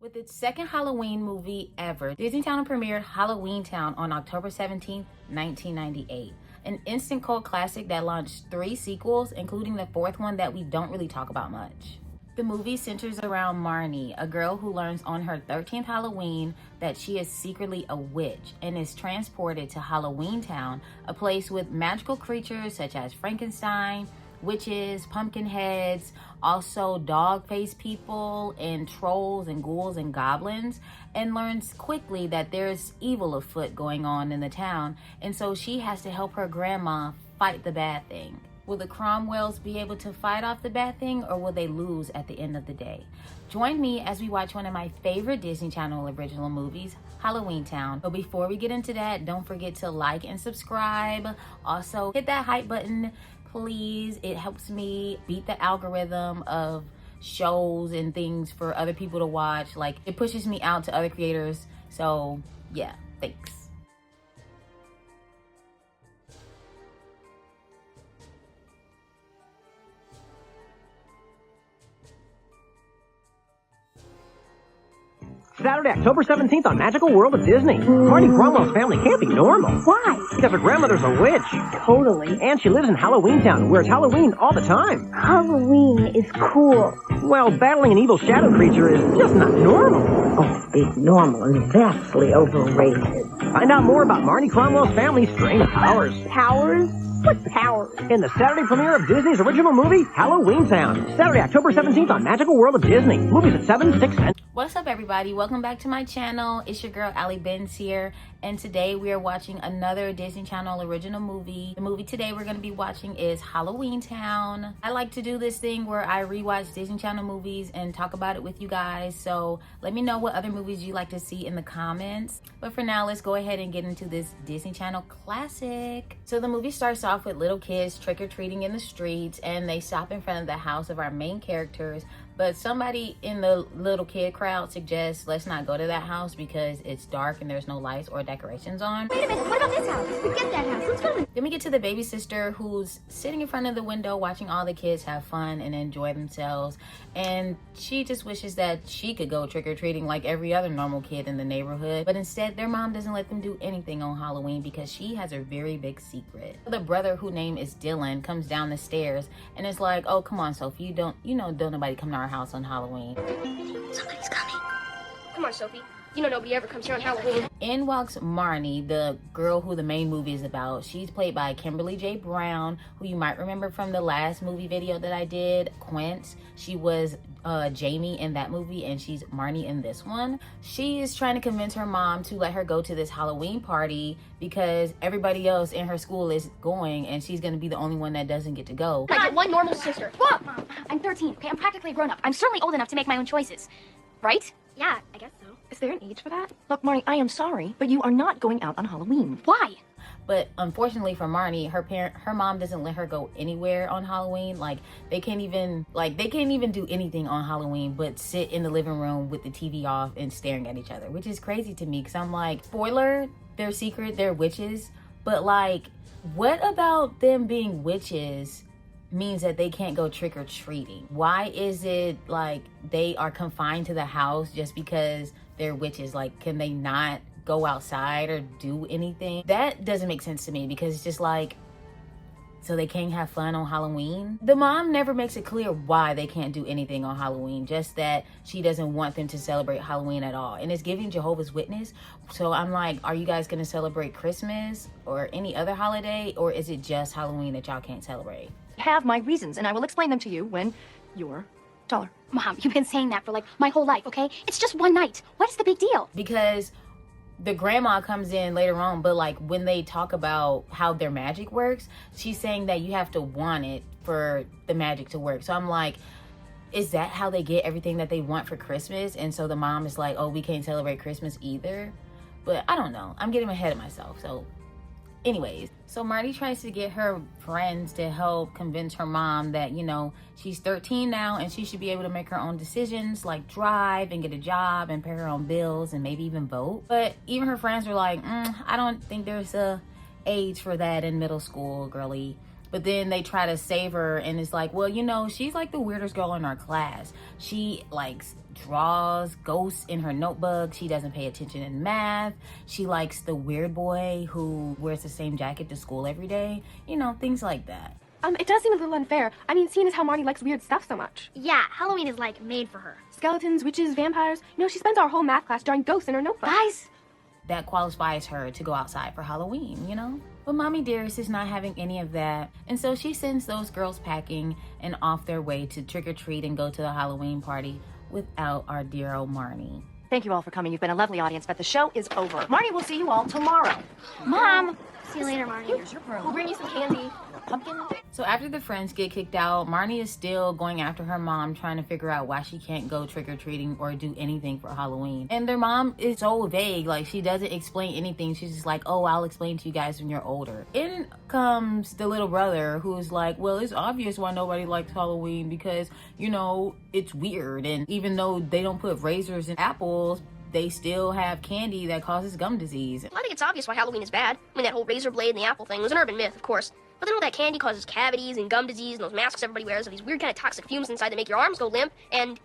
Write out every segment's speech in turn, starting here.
With its second Halloween movie ever, Disney Channel premiered Halloweentown on October 17th, 1998. An instant cult classic that launched 3 sequels, including the 4th one that we don't really talk about much. The movie centers around Marnie, a girl who learns on her 13th Halloween that she is secretly a witch and is transported to Halloweentown, a place with magical creatures such as Frankenstein, witches, pumpkin heads, also dog-faced people, and trolls and ghouls and goblins, and learns quickly that there's evil afoot going on in the town, and so she has to help her grandma fight the bad thing. Will the Cromwells be able to fight off the bad thing, or will they lose at the end of the day? Join me as we watch one of my favorite Disney Channel original movies, Halloweentown. But before we get into that, don't forget to like and subscribe. Also, hit that hype button, please. It helps me beat the algorithm of shows and things for other people to watch. Like, it pushes me out to other creators. So yeah, thanks. Saturday, October 17th on Magical World of Disney. Marnie Cromwell's family can't be normal. Why? Because her grandmother's a witch. Totally. And she lives in Halloweentown, where it's Halloween all the time. Halloween is cool. Well, battling an evil shadow creature is just not normal. Oh, big normal and vastly overrated. Find out more about Marnie Cromwell's family's strange powers. Powers? What powers? In the Saturday premiere of Disney's original movie, Halloweentown. Saturday, October 17th on Magical World of Disney. Movies at 7, 6, and... What's up, everybody? Welcome back to my channel. It's your girl AlleyBenz here, and today we are watching another Disney Channel original movie. The movie today we're going to be watching is Halloweentown. I like to do this thing where I rewatch Disney Channel movies and talk about it with you guys, so let me know what other movies you like to see in the comments. But for now, let's go ahead and get into this Disney Channel classic. So the movie starts off with little kids trick-or-treating in the streets, and they stop in front of the house of our main characters. But somebody in the little kid crowd suggests let's not go to that house because it's dark and there's no lights or decorations on. Wait a minute, what about this house? Forget that house. Let's go to... Then we get to the baby sister who's sitting in front of the window watching all the kids have fun and enjoy themselves. And she just wishes that she could go trick-or-treating like every other normal kid in the neighborhood. But instead, their mom doesn't let them do anything on Halloween because she has a very big secret. The brother, whose name is Dylan, comes down the stairs and is like, oh, come on, Sophie, don't nobody come to our house on Halloween. Somebody's coming. Come on, Sophie. You know nobody ever comes here on Halloween. In walks Marnie, the girl who the main movie is about. She's played by Kimberly J. Brown, who you might remember from the last movie video that I did, Quint. She was Jamie in that movie, and she's Marnie in this one. She is trying to convince her mom to let her go to this Halloween party because everybody else in her school is going, and she's going to be the only one that doesn't get to go. I get one normal sister. Look, Mom, I'm 13, okay? I'm practically a grown-up. I'm certainly old enough to make my own choices. Right? Yeah, I guess so. Is there an age for that? Look, Marnie, I am sorry, but you are not going out on Halloween. Why? But unfortunately for Marnie, her mom doesn't let her go anywhere on Halloween. Like, they can't even do anything on Halloween but sit in the living room with the TV off and staring at each other, which is crazy to me because I'm like, spoiler, they're secret, they're witches. But like, what about them being witches means that they can't go trick-or-treating? Why is it like they are confined to the house just because they're witches? Like, can they not go outside or do anything? That doesn't make sense to me because it's just like, so they can't have fun on Halloween? The mom never makes it clear why they can't do anything on Halloween, just that she doesn't want them to celebrate Halloween at all. And it's giving Jehovah's Witness. So I'm like, are you guys gonna celebrate Christmas or any other holiday, or is it just Halloween that y'all can't celebrate? Have my reasons, and I will explain them to you when you're taller. Mom, you've been saying that for like my whole life, okay? It's just one night. What is the big deal? Because the grandma comes in later on, but like when they talk about how their magic works, she's saying that you have to want it for the magic to work. So I'm like, is that how they get everything that they want for Christmas? And so the mom is like, oh, we can't celebrate Christmas either. But I don't know. I'm getting ahead of myself. So anyways, so Marnie tries to get her friends to help convince her mom that, you know, she's 13 now and she should be able to make her own decisions, like drive and get a job and pay her own bills and maybe even vote. But even her friends were like, I don't think there's a age for that in middle school, girly. But then they try to save her, and it's like, well, you know, she's like the weirdest girl in our class. She likes draws ghosts in her notebook. She doesn't pay attention in math. She likes the weird boy who wears the same jacket to school every day. You know, things like that. It does seem a little unfair. I mean, seeing as how Marnie likes weird stuff so much. Yeah, Halloween is like made for her. Skeletons, witches, vampires. You know, she spends our whole math class drawing ghosts in her notebook. Guys, That qualifies her to go outside for Halloween, you know? But Mommy Dearest is not having any of that. And so she sends those girls packing and off their way to trick or treat and go to the Halloween party without our dear old Marnie. Thank you all for coming. You've been a lovely audience, but the show is over. Marnie, we'll see you all tomorrow. Mom! See you later, Marnie. Here's your broom. We'll bring you some candy. Pumpkin. So after the friends get kicked out, Marnie is still going after her mom, trying to figure out why she can't go trick-or-treating or do anything for Halloween. And their mom is so vague, like she doesn't explain anything. She's just like, oh, I'll explain to you guys when you're older. In comes the little brother who's like, well, it's obvious why nobody likes Halloween because, you know, it's weird. And even though they don't put razors in apples, they still have candy that causes gum disease. I think it's obvious why Halloween is bad. I mean, that whole razor blade and the apple thing was an urban myth, of course. But then all that candy causes cavities and gum disease, and those masks everybody wears have these weird kind of toxic fumes inside that make your arms go limp, and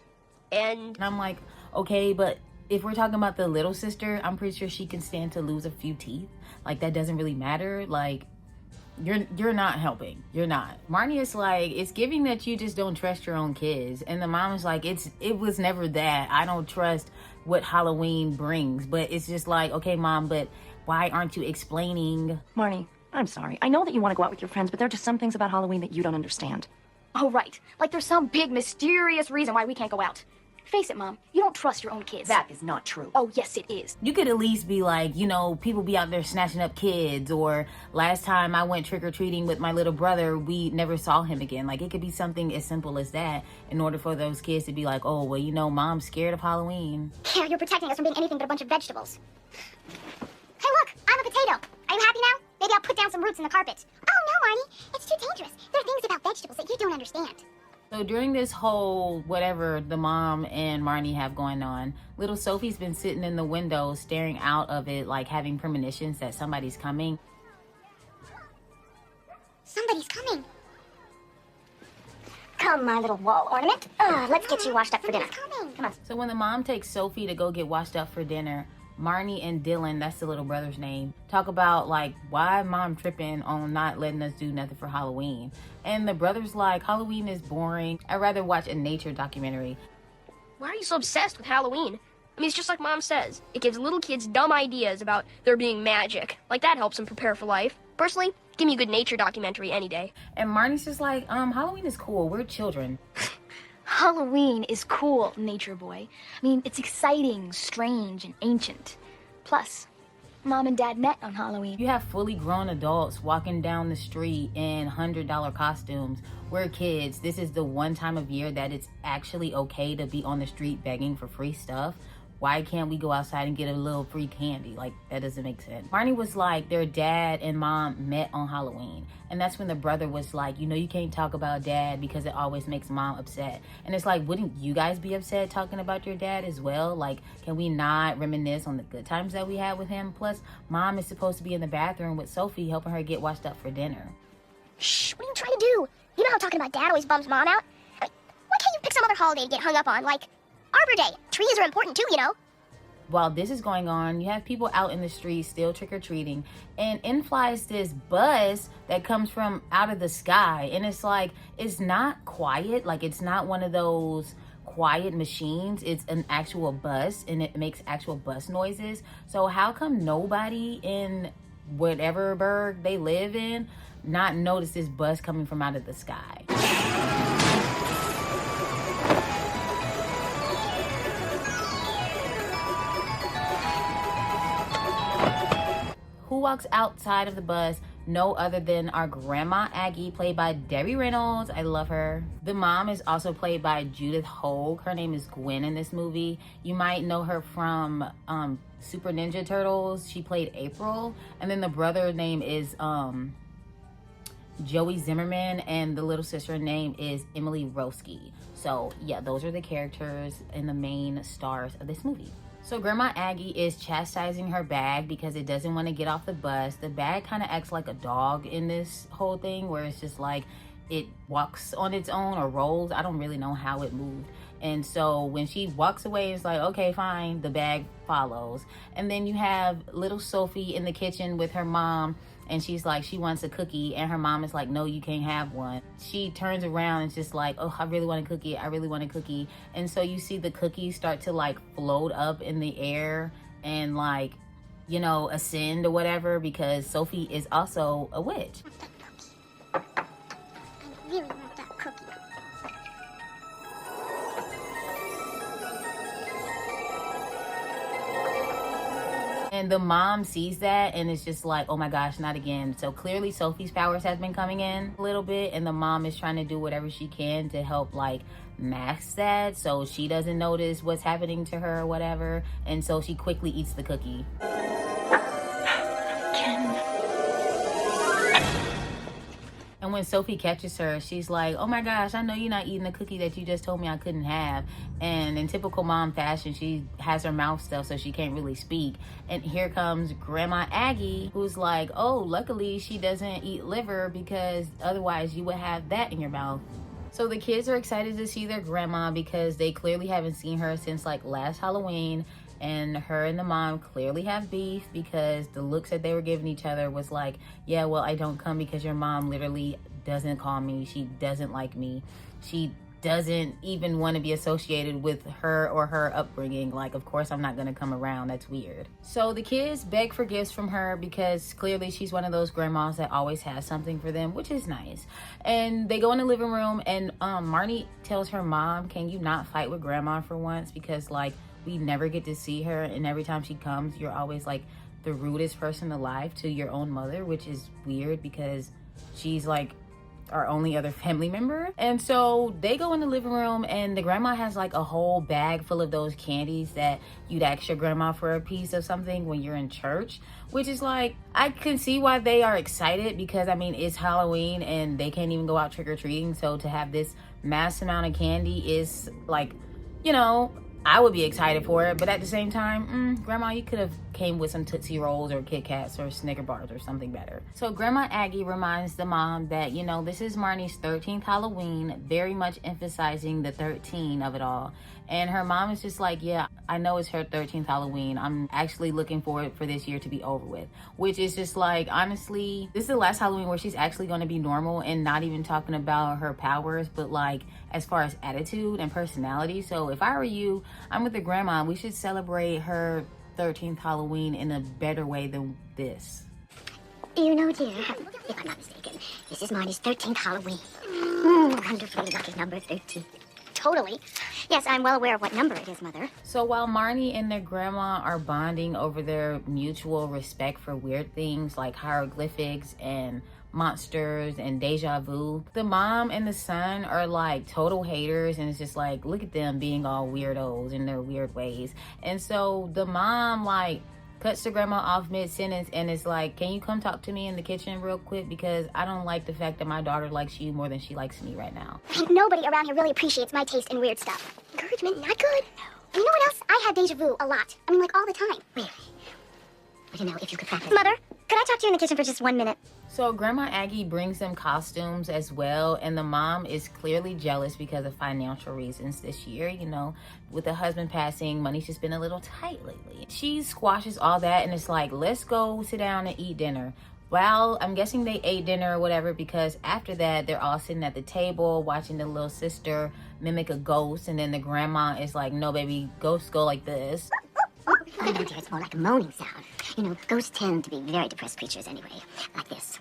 I'm like, okay, but if we're talking about the little sister, I'm pretty sure she can stand to lose a few teeth. Like, that doesn't really matter. Like, you're not helping. You're not. Marnie is like, it's giving that you just don't trust your own kids. And the mom is like, it was never that. I don't trust what Halloween brings. But it's just like, okay, Mom, but why aren't you explaining? Marnie, I'm sorry. I know that you want to go out with your friends, but there are just some things about Halloween that you don't understand. Oh, right. Like there's some big, mysterious reason why we can't go out. Face it, Mom. You don't trust your own kids. That is not true. Oh, yes, it is. You could at least be like, you know, people be out there snatching up kids, or last time I went trick-or-treating with my little brother, we never saw him again. Like, it could be something as simple as that in order for those kids to be like, oh, well, you know, Mom's scared of Halloween. Yeah, you're protecting us from being anything but a bunch of vegetables. Hey, look, I'm a potato. Are you happy now? Maybe I'll put down some roots in the carpet. Oh, no, Marnie. It's too dangerous. There are things about vegetables that you don't understand. So during this whole whatever the mom and Marnie have going on, little Sophie's been sitting in the window staring out of it, like having premonitions that somebody's coming. Somebody's coming. Come, my little wall ornament. Let's get you washed up for dinner. Come on. So when the mom takes Sophie to go get washed up for dinner, Marnie and Dylan, that's the little brother's name, talk about like, why Mom tripping on not letting us do nothing for Halloween. And the brother's like, Halloween is boring. I'd rather watch a nature documentary. why are you so obsessed with Halloween? I mean, it's just like Mom says. It gives little kids dumb ideas about there being magic. Like, that helps them prepare for life. Personally, give me a good nature documentary any day. And Marnie's just like, Halloween is cool. We're children. Halloween is cool, nature boy. I mean, it's exciting, strange, and ancient. Plus, Mom and Dad met on Halloween. You have fully grown adults walking down the street in $100 costumes. We're kids. This is the one time of year that it's actually okay to be on the street begging for free stuff. Why can't we go outside and get a little free candy? Like, that doesn't make sense. Marnie was like, their dad and mom met on Halloween. And that's when the brother was like, you know, you can't talk about dad because it always makes mom upset. And it's like, wouldn't you guys be upset talking about your dad as well? Like, can we not reminisce on the good times that we had with him? Plus, mom is supposed to be in the bathroom with Sophie helping her get washed up for dinner. Shh, what are you trying to do? You know how talking about dad always bums mom out? I mean, why can't you pick some other holiday to get hung up on, like Arbor Day? Trees are important too, you know. While this is going on, you have people out in the streets still trick-or-treating, and in flies this bus that comes from out of the sky, and it's like, it's not quiet, like it's not one of those quiet machines, it's an actual bus, and it makes actual bus noises. So how come nobody in whatever burg they live in not notice this bus coming from out of the sky? Who walks outside of the bus? No other than our grandma Aggie, played by Debbie Reynolds. I love her. The mom is also played by Judith Hogue. Her name is Gwen in this movie. You might know her from Super Ninja Turtles. She played April. And then the brother name is Joey Zimmerman, and the little sister name is Emily Roski. So yeah, those are the characters and the main stars of this movie. So Grandma Aggie is chastising her bag because it doesn't want to get off the bus. The bag kind of acts like a dog in this whole thing, where it's just like it walks on its own or rolls. I don't really know how it moved. And so when she walks away, it's like, okay, fine, the bag follows. And then you have little Sophie in the kitchen with her mom, and she's like, she wants a cookie, and her mom is like, no, you can't have one. She turns around and it's just like, oh, I really want a cookie, I really want a cookie. And so you see the cookies start to like float up in the air and like, you know, ascend or whatever, because Sophie is also a witch. I really want that cookie. And the mom sees that and it's just like, oh my gosh, not again. So clearly Sophie's powers has been coming in a little bit, and the mom is trying to do whatever she can to help like mask that so she doesn't notice what's happening to her or whatever. And so she quickly eats the cookie. And when Sophie catches her, she's like, oh my gosh, I know you're not eating the cookie that you just told me I couldn't have. And in typical mom fashion, she has her mouth stuffed so she can't really speak. And here comes Grandma Aggie, who's like, oh, luckily she doesn't eat liver, because otherwise you would have that in your mouth. So the kids are excited to see their grandma because they clearly haven't seen her since like last Halloween. And her and the mom clearly have beef because the looks that they were giving each other was like, yeah, well, I don't come because your mom literally doesn't call me. She doesn't like me. She doesn't even want to be associated with her or her upbringing. Like, of course, I'm not going to come around. That's weird. So the kids beg for gifts from her because clearly she's one of those grandmas that always has something for them, which is nice. And they go in the living room, and Marnie tells her mom, can you not fight with grandma for once? Because like, we never get to see her, and every time she comes, you're always like the rudest person alive to your own mother, which is weird because she's like our only other family member. And so they go in the living room, and the grandma has like a whole bag full of those candies that you'd ask your grandma for a piece of something when you're in church, which is like, I can see why they are excited, because I mean, it's Halloween and they can't even go out trick-or-treating. So to have this mass amount of candy is like, you know, I would be excited for it, but at the same time, Grandma, you could have came with some Tootsie Rolls or Kit Kats or Snicker bars or something better. So Grandma Aggie reminds the mom that, you know, this is Marnie's 13th Halloween, very much emphasizing the 13 of it all. And her mom is just like, yeah, I know it's her 13th Halloween. I'm actually looking forward for this year to be over with. Which is just like, honestly, this is the last Halloween where she's actually going to be normal and not even talking about her powers, but like as far as attitude and personality. So if I were you, I'm with the grandma. We should celebrate her 13th Halloween in a better way than this. You know, dear, if I'm not mistaken, this is Marnie's 13th Halloween. Wonderfully lucky number 13. Totally. Yes, I'm well aware of what number it is, Mother. So while Marnie and their grandma are bonding over their mutual respect for weird things like hieroglyphics and monsters and deja vu, the mom and the son are like total haters, and it's just like, look at them being all weirdos in their weird ways. And so the mom like cuts the grandma off mid-sentence and is like, can you come talk to me in the kitchen real quick, because I don't like the fact that my daughter likes you more than she likes me right now. Nobody around here really appreciates my taste in weird stuff. Encouragement, not good. And you know what else? I have deja vu a lot. I mean, like all the time. Really? I don't know if you could practice. Mother, could I talk to you in the kitchen for just 1 minute? So Grandma Aggie brings them costumes as well, and the mom is clearly jealous because of financial reasons this year. You know, with the husband passing, money's just been a little tight lately. She squashes all that and it's like, let's go sit down and eat dinner. Well, I'm guessing they ate dinner or whatever, because after that, they're all sitting at the table watching the little sister mimic a ghost, and then the grandma is like, no, baby, ghosts go like this. Oh, dear, it's more like a moaning sound. You know, ghosts tend to be very depressed creatures anyway. Like this.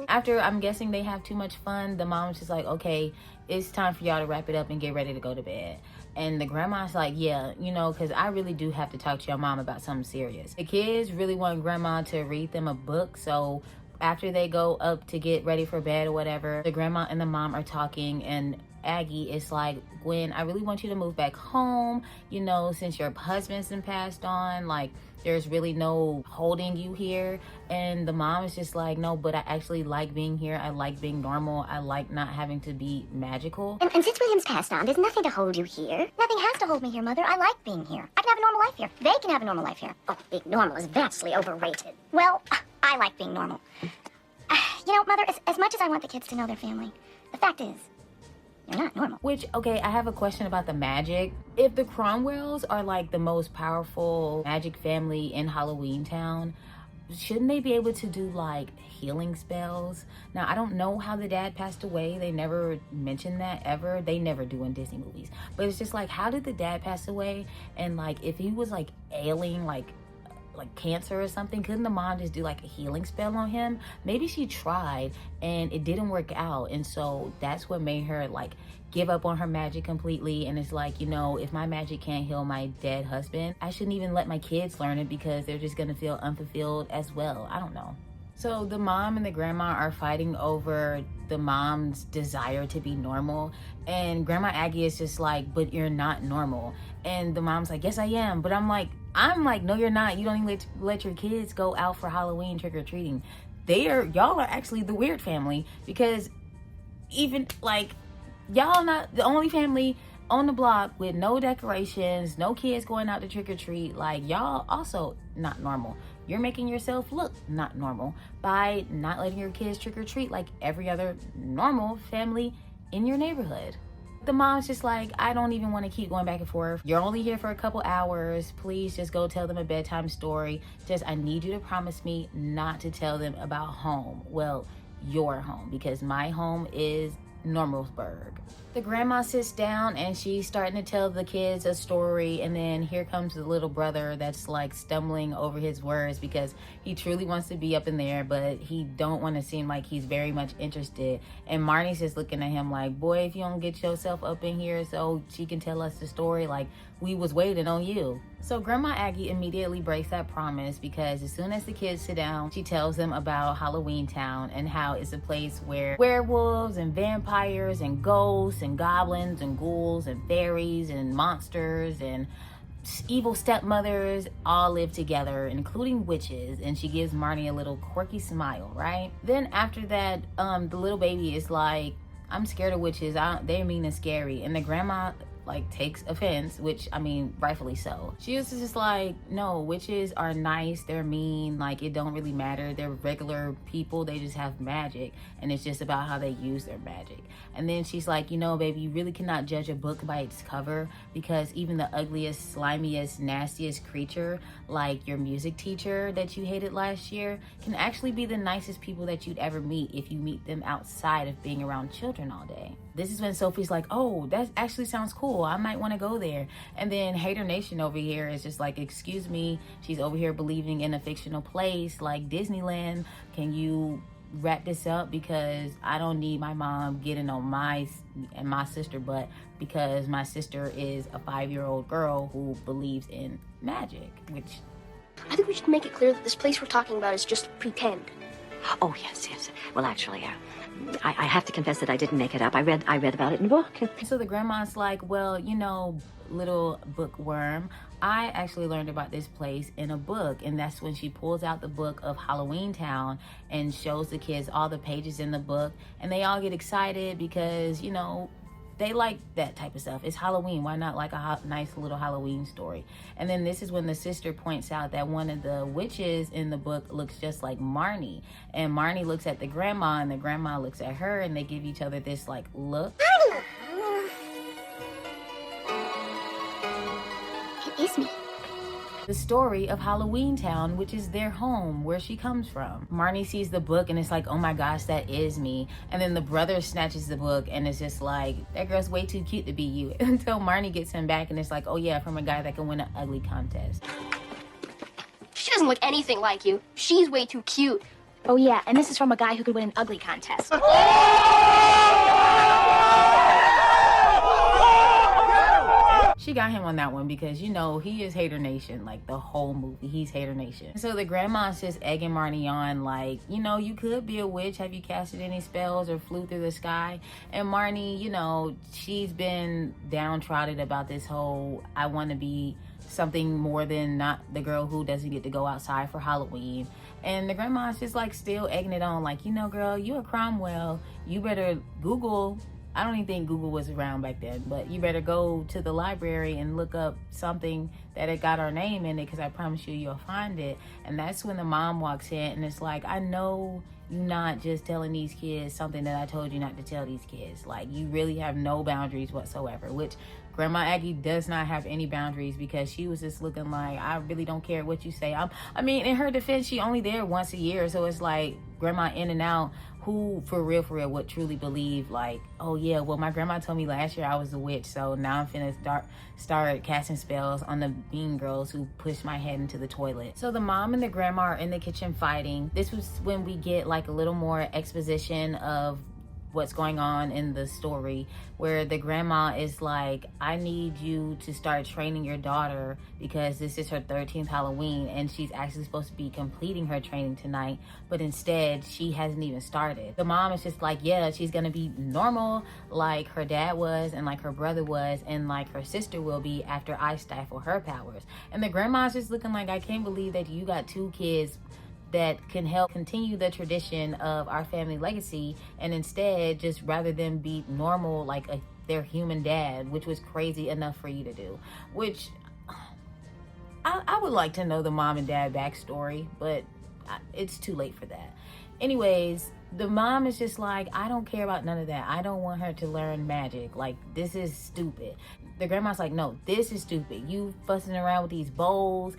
After, I'm guessing they have too much fun, the mom's just like, okay, it's time for y'all to wrap it up and get ready to go to bed. And the grandma's like, yeah, you know, because I really do have to talk to your mom about something serious. The kids really want grandma to read them a book, so after they go up to get ready for bed or whatever, the grandma and the mom are talking, and Aggie is like, Gwen, I really want you to move back home, you know, since your husband's been passed on, like there's really no holding you here. And the mom is just like, no, but I actually like being here. I like being normal. I like not having to be magical. And since William's passed on, there's nothing to hold you here. Nothing has to hold me here, Mother. I like being here. I can have a normal life here. They can have a normal life here. Oh, being normal is vastly overrated. Well, I like being normal. You know, Mother, as much as I want the kids to know their family, the fact is, you're not normal. Which, okay, I have a question about the magic. If the Cromwells are like the most powerful magic family in Halloweentown, shouldn't they be able to do like healing spells? Now, I don't know how the dad passed away. They never mentioned that ever. They never do in Disney movies. But it's just like, how did the dad pass away? And like, if he was like ailing, like cancer or something, couldn't the mom just do like a healing spell on him? Maybe she tried and it didn't work out, and so that's what made her like give up on her magic completely. And it's like, you know, if my magic can't heal my dead husband, I shouldn't even let my kids learn it because they're just gonna feel unfulfilled as well. I don't know. So the mom and the grandma are fighting over the mom's desire to be normal, and Grandma Aggie is just like, but you're not normal. And the mom's like, yes I am. But I'm like, no you're not. You don't even let your kids go out for Halloween trick-or-treating. Y'all are actually the weird family, because even like, y'all not the only family on the block with no decorations, no kids going out to trick-or-treat. Like, y'all also not normal. You're making yourself look not normal by not letting your kids trick-or-treat like every other normal family in your neighborhood. The mom's just like, I don't even want to keep going back and forth. You're only here for a couple hours. Please just go tell them a bedtime story. I need you to promise me not to tell them about home. Well, your home, because my home is Normalsburg. The grandma sits down and she's starting to tell the kids a story, and then here comes the little brother that's like stumbling over his words because he truly wants to be up in there, but he don't want to seem like he's very much interested. And Marnie's just looking at him like, boy, if you don't get yourself up in here so she can tell us the story, like we was waiting on you. So Grandma Aggie immediately breaks that promise, because as soon as the kids sit down, she tells them about Halloweentown and how it's a place where werewolves and vampires and ghosts and goblins and ghouls and fairies and monsters and evil stepmothers all live together, including witches. And she gives Marnie a little quirky smile, right? Then after that, the little baby is like, I'm scared of witches. They're mean and scary. And the grandma like takes offense, which I mean, rightfully so. She was just like, no, witches are nice, they're mean, like it don't really matter. They're regular people, they just have magic, and it's just about how they use their magic. And then she's like, you know, baby, you really cannot judge a book by its cover, because even the ugliest, slimiest, nastiest creature, like your music teacher that you hated last year, can actually be the nicest people that you'd ever meet if you meet them outside of being around children all day. This is when Sophie's like, oh, that actually sounds cool. I might want to go there. And then Hater Nation over here is just like, excuse me, she's over here believing in a fictional place like Disneyland. Can you wrap this up? Because I don't need my mom getting on my and my sister butt, because my sister is a 5-year-old girl who believes in magic, which... I think we should make it clear that this place we're talking about is just pretend. Oh, yes. Well, actually, I have to confess that I didn't make it up. I read about it in a book. So the grandma's like, well, you know, little bookworm, I actually learned about this place in a book. And that's when she pulls out the book of Halloweentown and shows the kids all the pages in the book. And they all get excited because, you know, they like that type of stuff. It's Halloween. Why not like a nice little Halloween story? And then this is when the sister points out that one of the witches in the book looks just like Marnie. And Marnie looks at the grandma and the grandma looks at her, and they give each other this like look. Marnie! It is me. The story of Halloweentown, which is their home, where she comes from. Marnie sees the book and it's like, oh my gosh, that is me. And then the brother snatches the book and it's just like, that girl's way too cute to be you. Until Marnie gets him back and it's like, oh yeah, from a guy that can win an ugly contest. She doesn't look anything like you. She's way too cute. Oh yeah, and this is from a guy who could win an ugly contest. she got him on that one because, you know, he is hater nation. Like, the whole movie, he's hater nation. So the grandma's just egging Marnie on, like, you know, you could be a witch. Have you casted any spells or flew through the sky? And Marnie, you know, she's been downtrodden about this whole, I want to be something more than not the girl who doesn't get to go outside for Halloween. And the grandma's just like still egging it on, like, you know, girl, you a Cromwell, you better Google. I don't even think Google was around back then, but you better go to the library and look up something that it got our name in it, because I promise you, you'll find it. And that's when the mom walks in and it's like, I know you're not just telling these kids something that I told you not to tell these kids. Like, you really have no boundaries whatsoever, which Grandma Aggie does not have any boundaries, because she was just looking like, I really don't care what you say. I mean, in her defense, she only there once a year. So it's like grandma in and out, who for real would truly believe like, oh yeah, well, my grandma told me last year I was a witch, so now I'm finna start casting spells on the mean girls who pushed my head into the toilet. So the mom and the grandma are in the kitchen fighting. This was when we get like a little more exposition of what's going on in the story, where the grandma is like, I need you to start training your daughter because this is her 13th Halloween and she's actually supposed to be completing her training tonight, but instead she hasn't even started. The mom is just like, yeah, she's gonna be normal like her dad was and like her brother was and like her sister will be after I stifle her powers. And the grandma's just looking like, I can't believe that you got two kids that can help continue the tradition of our family legacy, and instead just rather than be normal like their human dad, which was crazy enough for you to do. Which I would like to know the mom and dad backstory, but it's too late for that. Anyways, the mom is just like, I don't care about none of that. I don't want her to learn magic. Like, this is stupid. The grandma's like, no, this is stupid. You fussing around with these bowls.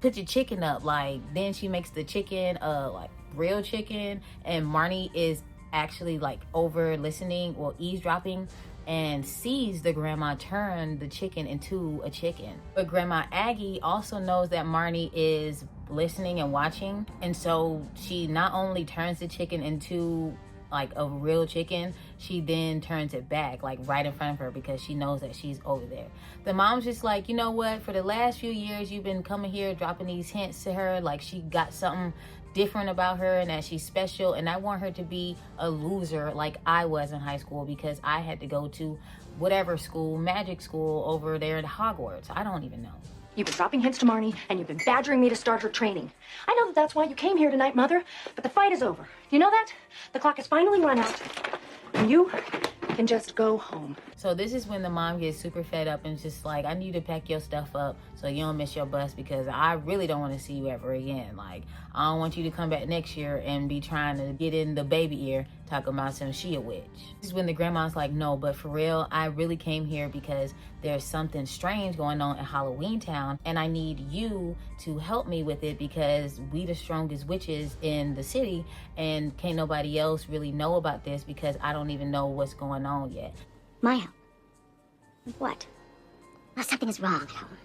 Put your chicken up. Like, then she makes the chicken like real chicken, and Marnie is actually like over listening or eavesdropping and sees the grandma turn the chicken into a chicken. But Grandma Aggie also knows that Marnie is listening and watching, and so she not only turns the chicken into like a real chicken, she then turns it back like right in front of her because she knows that she's over there. The mom's just like, you know what, for the last few years you've been coming here dropping these hints to her like she got something different about her and that she's special, and I want her to be a loser like I was in high school because I had to go to whatever school, magic school over there at Hogwarts. I don't even know. You've been dropping hints to Marnie, and you've been badgering me to start her training. I know that that's why you came here tonight, Mother, but the fight is over. You know that? The clock has finally run out, and you can just go home. So this is when the mom gets super fed up and just like, I need you to pack your stuff up so you don't miss your bus because I really don't want to see you ever again. Like, I don't want you to come back next year and be trying to get in the baby ear talking about some she a witch. This is when the grandma's like, no, but for real, I really came here because there's something strange going on in Halloweentown and I need you to help me with it because we the strongest witches in the city and can't nobody else really know about this because I don't even know what's going on yet. My help? What? Well, something is wrong at home.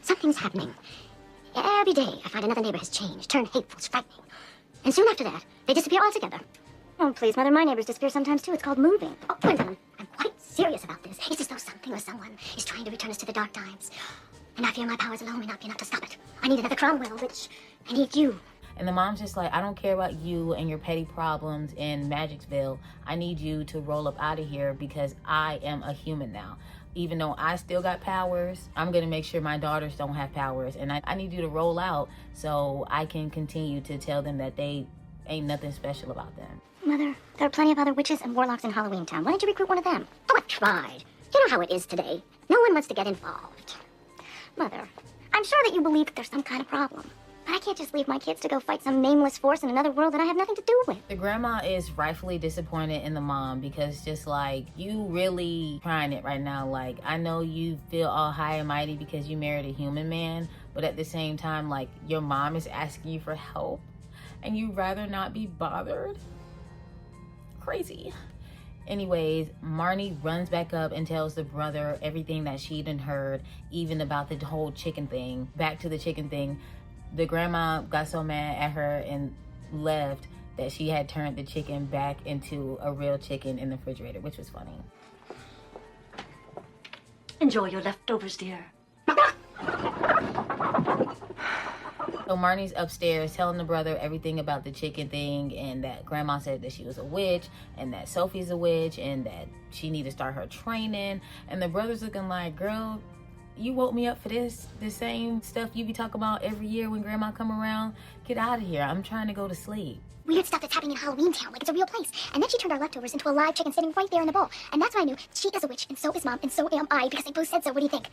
Something's happening. Every day, I find another neighbor has changed, turned hateful, it's frightening. And soon after that, they disappear altogether. Oh, please, Mother, my neighbors disappear sometimes, too. It's called moving. Oh, Gwendolyn, I'm quite serious about this. It's as though something or someone is trying to return us to the dark times. And I fear my powers alone may not be enough to stop it. I need another Cromwell, which I need you. And the mom's just like, I don't care about you and your petty problems in Magicsville. I need you to roll up out of here because I am a human now. Even though I still got powers, I'm gonna make sure my daughters don't have powers. And I need you to roll out so I can continue to tell them that they ain't nothing special about them. Mother, there are plenty of other witches and warlocks in Halloweentown. Why don't you recruit one of them? Oh, I've tried. You know how it is today. No one wants to get involved. Mother, I'm sure that you believe that there's some kind of problem. But I can't just leave my kids to go fight some nameless force in another world that I have nothing to do with. The grandma is rightfully disappointed in the mom because just like, you really trying it right now. Like, I know you feel all high and mighty because you married a human man, but at the same time, like, your mom is asking you for help and you'd rather not be bothered. Crazy. Anyways, Marnie runs back up and tells the brother everything that she'd heard, even about the whole chicken thing. Back to the chicken thing. The grandma got so mad at her and left that she had turned the chicken back into a real chicken in the refrigerator, which was funny. Enjoy your leftovers, dear. So Marnie's upstairs telling the brother everything about the chicken thing, and that grandma said that she was a witch, and that Sophie's a witch, and that she need to start her training. And the brother's looking like, girl, you woke me up for this same stuff you be talking about every year when grandma come around. Get out of here. I'm trying to go to sleep. Weird stuff that's happening in Halloweentown, like it's a real place. And then she turned our leftovers into a live chicken sitting right there in the bowl. And that's when I knew she is a witch, and so is Mom, and so am I, because they both said so. What do you think?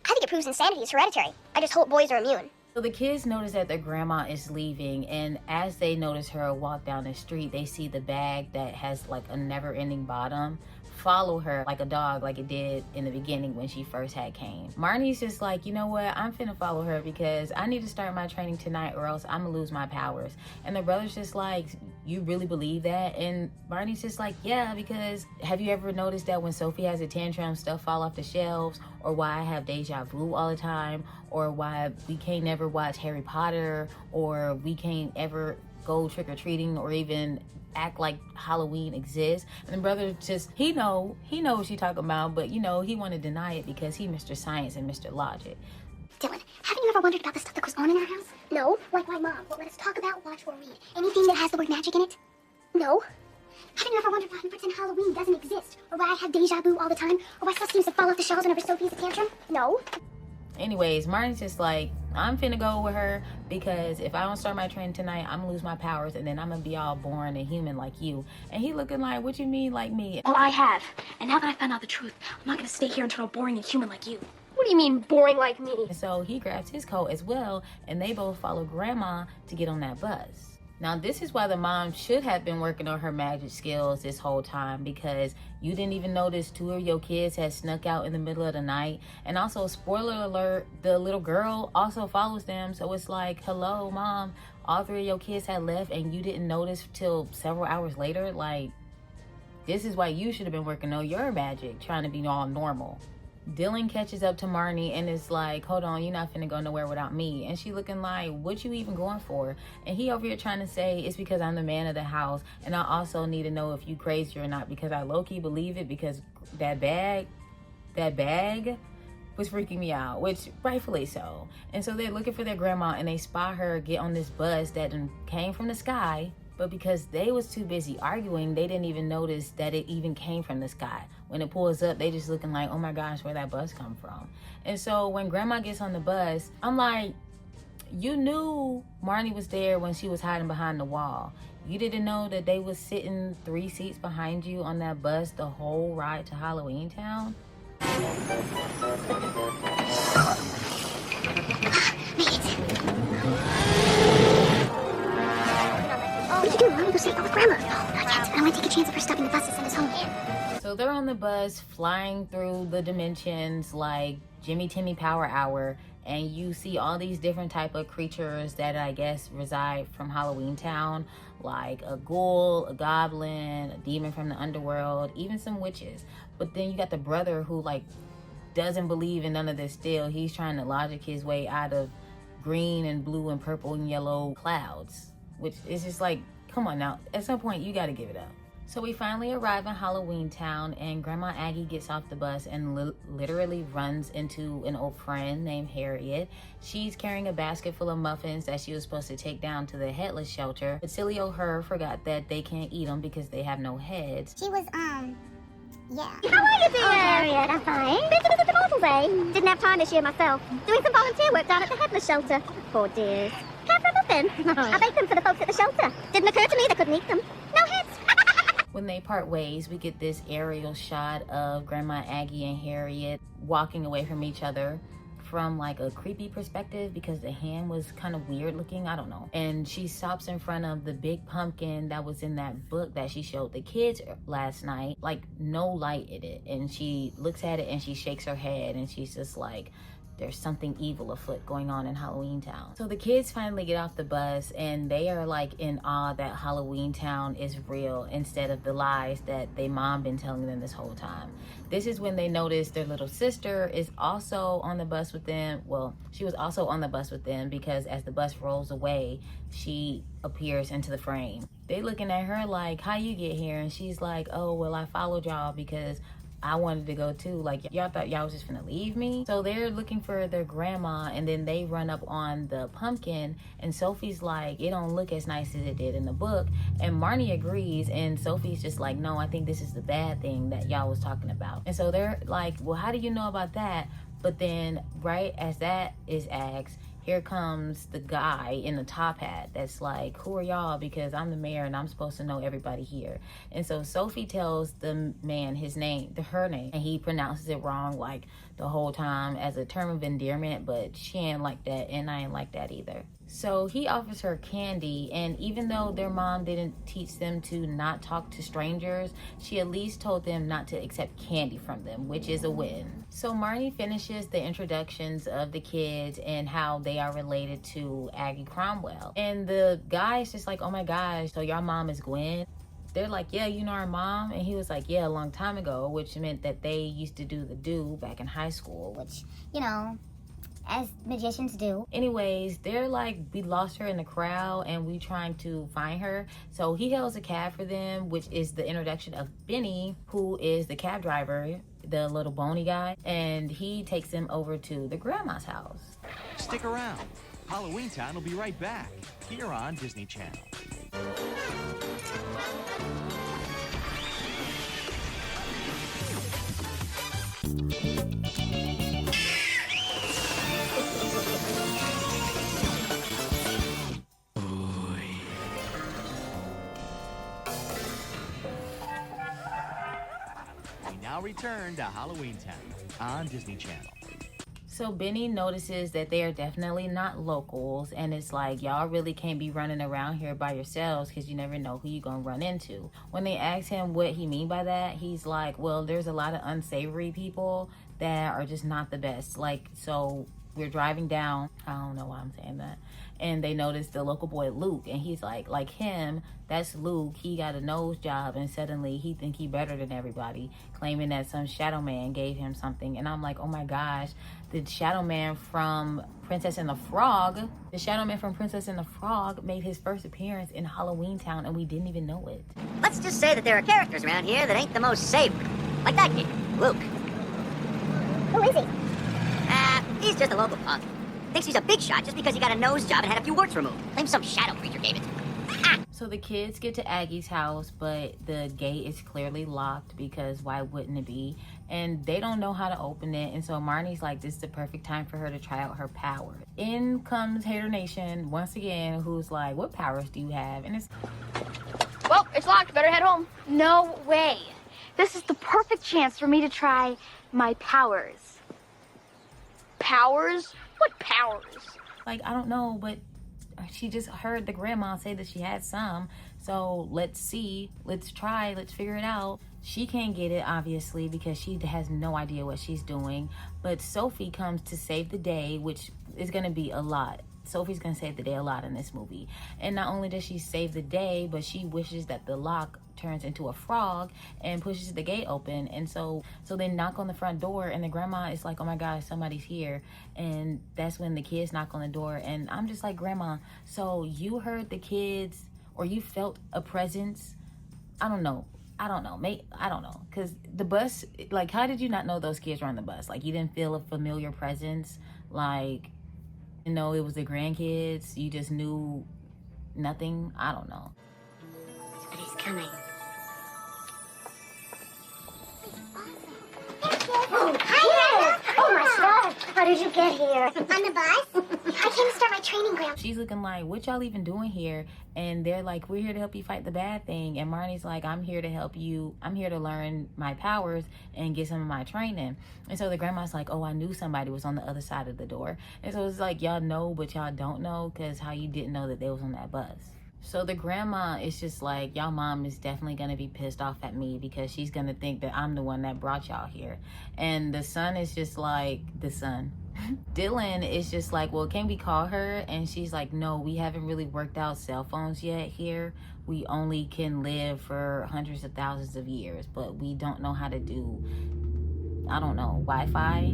I think it proves insanity is hereditary. I just hope boys are immune. So the kids notice that their grandma is leaving, and as they notice her walk down the street, they see the bag that has like a never-ending bottom follow her like a dog, like it did in the beginning when she first had came. Marnie's just like, you know what, I'm finna follow her because I need to start my training tonight or else I'm gonna lose my powers. And the brother's just like, you really believe that? And Marnie's just like, yeah, because have you ever noticed that when Sophie has a tantrum, stuff fall off the shelves, or why I have deja vu all the time, or why we can't never watch Harry Potter, or we can't ever go trick-or-treating or even act like Halloween exists. And the brother just, he knows what she talking about, but you know, he want to deny it because he Mr. Science and Mr. Logic. Dylan, haven't you ever wondered about the stuff that goes on in our house? No. Like why Mom won't let us talk about, watch, or read anything that has the word magic in it? No. Haven't you ever wondered why pretend Halloween doesn't exist? Or why I have deja vu all the time? Or why stuff seems to fall off the shelves whenever Sophie's a tantrum? No. Anyways, Marnie's just like, I'm finna go with her because if I don't start my training tonight, I'm gonna lose my powers and then I'm gonna be all boring and human like you. And he looking like, what you mean like me? Well, I have. And now that I found out the truth, I'm not gonna stay here and turn out boring and human like you. What do you mean, boring like me? And so he grabs his coat as well, and they both follow Grandma to get on that bus. Now, this is why the mom should have been working on her magic skills this whole time, because you didn't even notice 2 of your kids had snuck out in the middle of the night. And also, spoiler alert, the little girl also follows them. So it's like, hello, Mom, all 3 of your kids had left and you didn't notice till several hours later. Like, this is why you should have been working on your magic, trying to be all normal. Dylan catches up to Marnie and is like, hold on, you're not finna go nowhere without me. And she looking like, what you even going for? And he over here trying to say it's because I'm the man of the house, and I also need to know if you crazy or not, because I low-key believe it, because that bag was freaking me out, which rightfully so. And so they're looking for their grandma, and they spot her get on this bus that came from the sky. But because they was too busy arguing, they didn't even notice that it even came from the sky. When it pulls up, they just looking like, oh my gosh, where'd that bus come from? And so when Grandma gets on the bus, I'm like, you knew Marnie was there when she was hiding behind the wall. You didn't know that they was sitting 3 seats behind you on that bus the whole ride to Halloweentown? What did you do? Mom, go sleep with Grandma. No, not yet. I don't want to take a chance of her stuffing the bus and send us home. So they're on the bus flying through the dimensions like Jimmy Timmy Power Hour, and you see all these different type of creatures that I guess reside from Halloweentown, like a ghoul, a goblin, a demon from the underworld, even some witches. But then you got the brother who like doesn't believe in none of this still. He's trying to logic his way out of green and blue and purple and yellow clouds, which is just like, come on now, at some point you got to give it up. So we finally arrive in Halloweentown, and Grandma Aggie gets off the bus and literally runs into an old friend named Harriet. She's carrying a basket full of muffins that she was supposed to take down to the headless shelter, but silly old her forgot that they can't eat them because they have no heads. She was, yeah. How are you, dear? Oh, Harriet, I'm fine. Busy as a normal day. Didn't have time this year myself. Doing some volunteer work down at the headless shelter. Poor dears. Care for a muffin? I baked them for the folks at the shelter. Didn't occur to me they couldn't eat them. No heads. When they part ways, we get this aerial shot of Grandma Aggie and Harriet walking away from each other from like a creepy perspective because the hand was kind of weird looking, I don't know. And she stops in front of the big pumpkin that was in that book that she showed the kids last night, like no light in it. And she looks at it and she shakes her head and she's just like, there's something evil afoot going on in Halloweentown. So the kids finally get off the bus and they are like in awe that Halloweentown is real instead of the lies that their mom been telling them this whole time. This is when they notice their little sister is also on the bus with them. Well, she was also on the bus with them because as the bus rolls away, she appears into the frame. They looking at her like, how you get here? And she's like, oh, well, I followed y'all because I wanted to go too. Like, y'all thought y'all was just gonna leave me? So they're looking for their grandma, and then they run up on the pumpkin, and Sophie's like, it don't look as nice as it did in the book. And Marnie agrees, and Sophie's just like, no, I think this is the bad thing that y'all was talking about. And so they're like, well, how do you know about that? But then right as that is asked, here comes the guy in the top hat that's like, who are y'all? Because I'm the mayor and I'm supposed to know everybody here. And so Sophie tells the man her name, and he pronounces it wrong like the whole time as a term of endearment, but she ain't like that, and I ain't like that either. So he offers her candy, and even though their mom didn't teach them to not talk to strangers, she at least told them not to accept candy from them, which is a win. So Marnie finishes the introductions of the kids and how they are related to Aggie Cromwell. And the guy's just like, oh my gosh, so your mom is Gwen? They're like, yeah, you know our mom? And he was like, yeah, a long time ago, which meant that they used to do the do back in high school. Which, you know, as magicians do. Anyways, they're like, we lost her in the crowd and we trying to find her. So he hails a cab for them, which is the introduction of Benny, who is the cab driver, the little bony guy. And he takes them over to the grandma's house. Stick around. Halloweentown will be right back here on Disney Channel. We now return to Halloweentown on Disney Channel. So Benny notices that they are definitely not locals, and it's like, y'all really can't be running around here by yourselves because you never know who you're gonna run into. When they ask him what he mean by that, he's like, well, there's a lot of unsavory people that are just not the best. Like, so we're driving down, I don't know why I'm saying that, and they notice the local boy Luke, and he's like him, that's Luke, he got a nose job, and suddenly he think he better than everybody, claiming that some shadow man gave him something. And I'm like, oh my gosh, the shadow man from Princess and the Frog made his first appearance in Halloweentown, and we didn't even know it. Let's just say that there are characters around here that ain't the most savory. Like that kid, Luke. Who is he? He's just a local punk. Thinks he's a big shot just because he got a nose job and had a few warts removed. Claims some shadow creature gave it. So the kids get to Aggie's house, but the gate is clearly locked because why wouldn't it be? And they don't know how to open it. And so Marnie's like, this is the perfect time for her to try out her powers. In comes Hater Nation once again, who's like, what powers do you have? And it's... Well, it's locked. Better head home. No way. This is the perfect chance for me to try my powers. Powers? What powers? like, I don't know, but she just heard the grandma say that she had some. So let's see, let's try, let's figure it out. She can't get it, obviously, because she has no idea what she's doing. But Sophie comes to save the day, which is going to be a lot. Sophie's going to save the day a lot in this movie. And not only does she save the day, but she wishes that the lock turns into a frog and pushes the gate open. And so they knock on the front door, and the grandma is like, oh my gosh, somebody's here. And that's when the kids knock on the door. And I'm just like, Grandma, so you heard the kids, or you felt a presence? I don't know. I don't know. Because the bus, like, how did you not know those kids were on the bus? Like, you didn't feel a familiar presence? Like, you know, it was the grandkids? You just knew nothing? I don't know. Somebody's coming. Oh, hi there. Oh, my God. How did you get here? On the bus? I came to start my training ground. She's looking like, what y'all even doing here? And they're like, we're here to help you fight the bad thing. And Marnie's like, I'm here to help you. I'm here to learn my powers and get some of my training. And so the grandma's like, oh, I knew somebody was on the other side of the door. And so it's like, y'all know, but y'all don't know, because how you didn't know that they was on that bus. So the grandma is just like, y'all mom is definitely going to be pissed off at me because she's going to think that I'm the one that brought y'all here. And the son is just like, the son. Dylan is just like, well, can we call her? And she's like, no, we haven't really worked out cell phones yet here. We only can live for hundreds of thousands of years, but we don't know how to do, I don't know, Wi-Fi.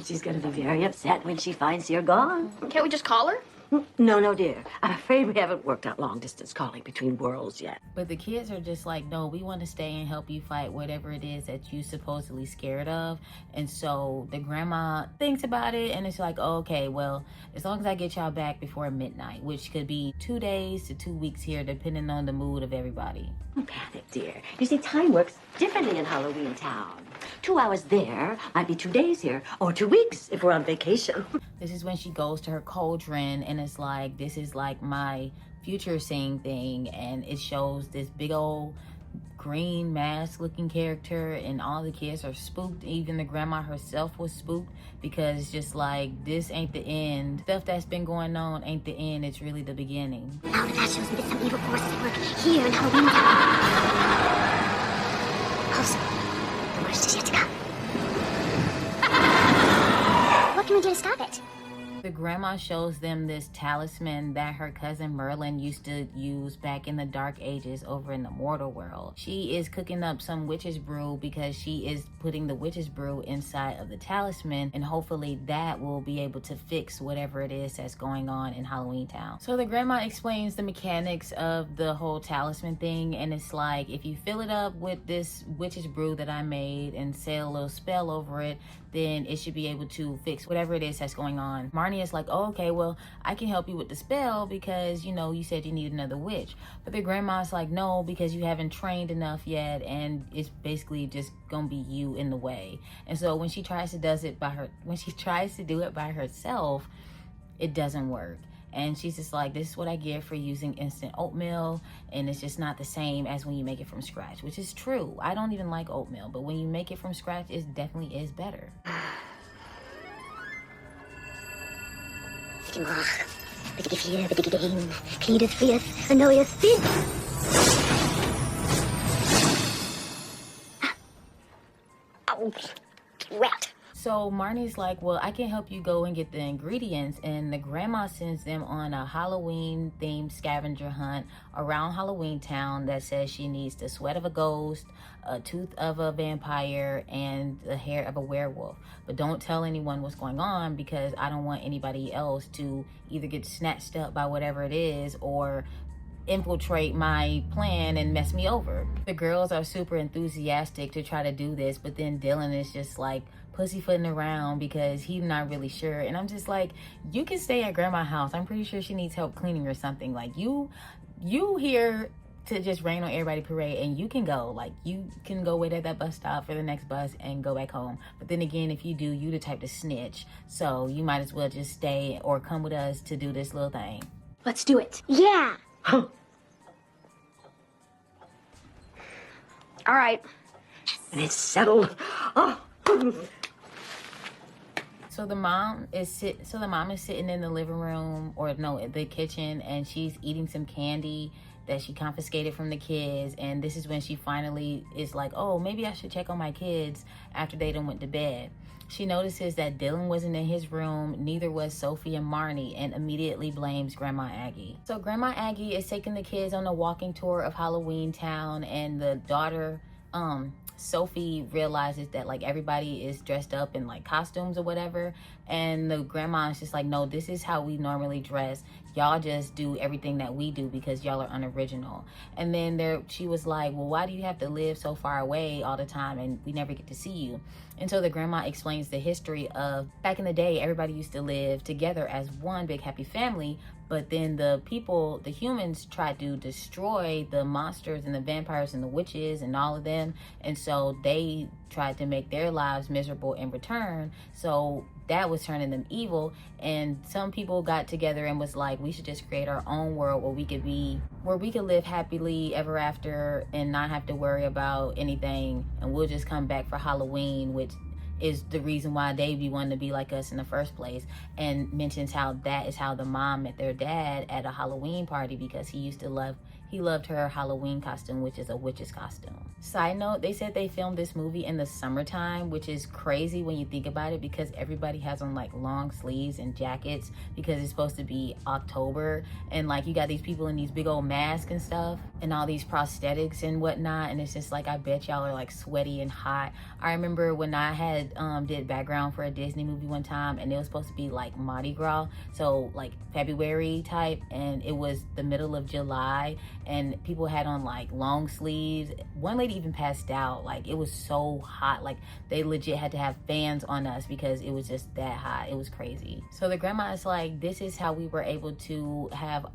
She's gonna be very upset when she finds you're gone. Can't we just call her? No, dear. I'm afraid we haven't worked out long-distance calling between worlds yet. But the kids are just like, no, we want to stay and help you fight whatever it is that you supposedly scared of. And so the grandma thinks about it, and it's like, oh, okay, well, as long as I get y'all back before midnight, which could be 2 days to 2 weeks here, depending on the mood of everybody. Panic, dear. You see, time works differently in Halloweentown. 2 hours there might be 2 days here, or 2 weeks if we're on vacation. This is when she goes to her cauldron, and it's like, this is like my future seeing thing, and it shows this big old green mask looking character, and all the kids are spooked. Even the grandma herself was spooked, because it's just like, this ain't the end. Stuff that's been going on ain't the end, it's really the beginning. Oh, that shows me that some evil forces at work here in Halloweentown. Also, the worst is yet to come. What can we do to stop it? The grandma shows them this talisman that her cousin Merlin used to use back in the Dark Ages over in the mortal world. She is cooking up some witch's brew because she is putting the witch's brew inside of the talisman, and hopefully that will be able to fix whatever it is that's going on in Halloweentown. So the grandma explains the mechanics of the whole talisman thing, and it's like, if you fill it up with this witch's brew that I made and say a little spell over it, then it should be able to fix whatever it is that's going on. Marnie is like, oh, okay, well, I can help you with the spell because, you know, you said you need another witch. But the grandma's like, no, because you haven't trained enough yet, and it's basically just gonna be you in the way. And so when she tries to do it by herself, it doesn't work. And she's just like, this is what I get for using instant oatmeal, and it's just not the same as when you make it from scratch, which is true. I don't even like oatmeal, but when you make it from scratch, it definitely is better. Oh, wet. So Marnie's like, well, I can help you go and get the ingredients, and the grandma sends them on a Halloween themed scavenger hunt around Halloweentown that says she needs the sweat of a ghost, a tooth of a vampire, and the hair of a werewolf. But don't tell anyone what's going on, because I don't want anybody else to either get snatched up by whatever it is or infiltrate my plan and mess me over. The girls are super enthusiastic to try to do this, but then Dylan is just like pussyfooting around because he's not really sure. And I'm just like, you can stay at grandma's house. I'm pretty sure she needs help cleaning or something. Like, you here to just rain on everybody parade, and you can go. Like, you can go wait at that bus stop for the next bus and go back home. But then again, if you do, you the type to snitch. So you might as well just stay or come with us to do this little thing. Let's do it. Yeah. All right. And it's settled. Oh. So the mom is sitting in the living room, or no, the kitchen, and she's eating some candy that she confiscated from the kids. And this is when she finally is like, oh, maybe I should check on my kids after they done went to bed. She notices that Dylan wasn't in his room, neither was Sophie and Marnie, and immediately blames Grandma Aggie. So Grandma Aggie is taking the kids on a walking tour of Halloweentown, and the daughter, Sophie, realizes that like everybody is dressed up in like costumes or whatever, and the grandma is just like, no, this is how we normally dress. Y'all just do everything that we do because y'all are unoriginal. And then she was like, well, why do you have to live so far away all the time and we never get to see you? And so the grandma explains the history of back in the day, everybody used to live together as one big happy family, but then the humans tried to destroy the monsters and the vampires and the witches and all of them, and so they tried to make their lives miserable in return. So that was turning them evil, and some people got together and was like, we should just create our own world where we could live happily ever after and not have to worry about anything, and we'll just come back for Halloween, which is the reason why they be wanting to be like us in the first place. And mentions how that is how the mom met their dad at a Halloween party, because he used to love He loved her Halloween costume, which is a witch's costume. Side note, they said they filmed this movie in the summertime, which is crazy when you think about it because everybody has on like long sleeves and jackets because it's supposed to be October, and like you got these people in these big old masks and stuff and all these prosthetics and whatnot, and it's just like I bet y'all are like sweaty and hot. I remember when I had did background for a Disney movie one time, and it was supposed to be like Mardi Gras, so like February type, and it was the middle of July, and people had on like long sleeves. One lady even passed out. Like it was so hot, like they legit had to have fans on us because it was just that hot. It was crazy. So the grandma is like, this is how we were able to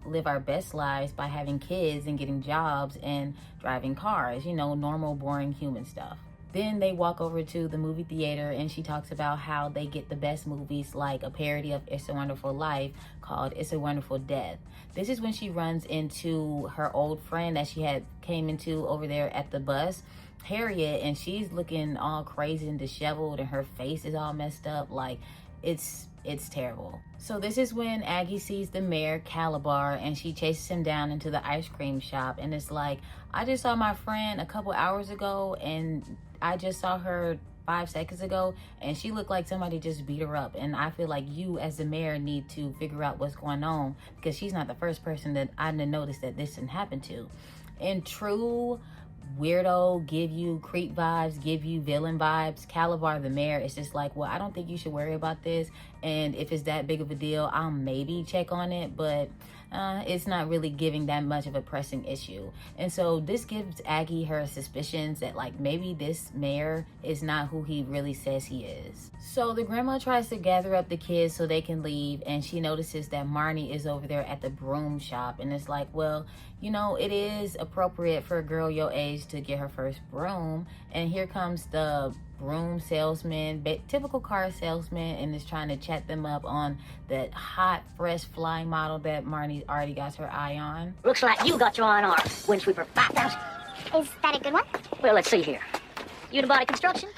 live our best lives, by having kids and getting jobs and driving cars, you know, normal boring human stuff. Then they walk over to the movie theater, and she talks about how they get the best movies, like a parody of It's a Wonderful Life called It's a Wonderful Death. This is when she runs into her old friend that she had came into over there at the bus, Harriet, and she's looking all crazy and disheveled, and her face is all messed up. Like it's terrible. So this is when Aggie sees the mayor, Calabar, and she chases him down into the ice cream shop, and it's like, I just saw my friend a couple hours ago, and I just saw her 5 seconds ago, and she looked like somebody just beat her up, and I feel like you as the mayor need to figure out what's going on, because she's not the first person that I didn't notice that this didn't happen to. In true weirdo, give you creep vibes, give you villain vibes, Calabar the mayor is just like, well, I don't think you should worry about this, and if it's that big of a deal, I'll maybe check on it, but it's not really giving that much of a pressing issue. And so this gives Aggie her suspicions that like maybe this mayor is not who he really says he is. So the grandma tries to gather up the kids so they can leave, and she notices that Marnie is over there at the broom shop, and it's like, well, you know, it is appropriate for a girl your age to get her first broom. And here comes the broom salesman, typical car salesman, and is trying to chat them up on that hot, fresh fly model that Marnie already got her eye on. Looks like you got your eye on our windsweeper 5000. Is that a good one? Well, let's see here. Unibody construction.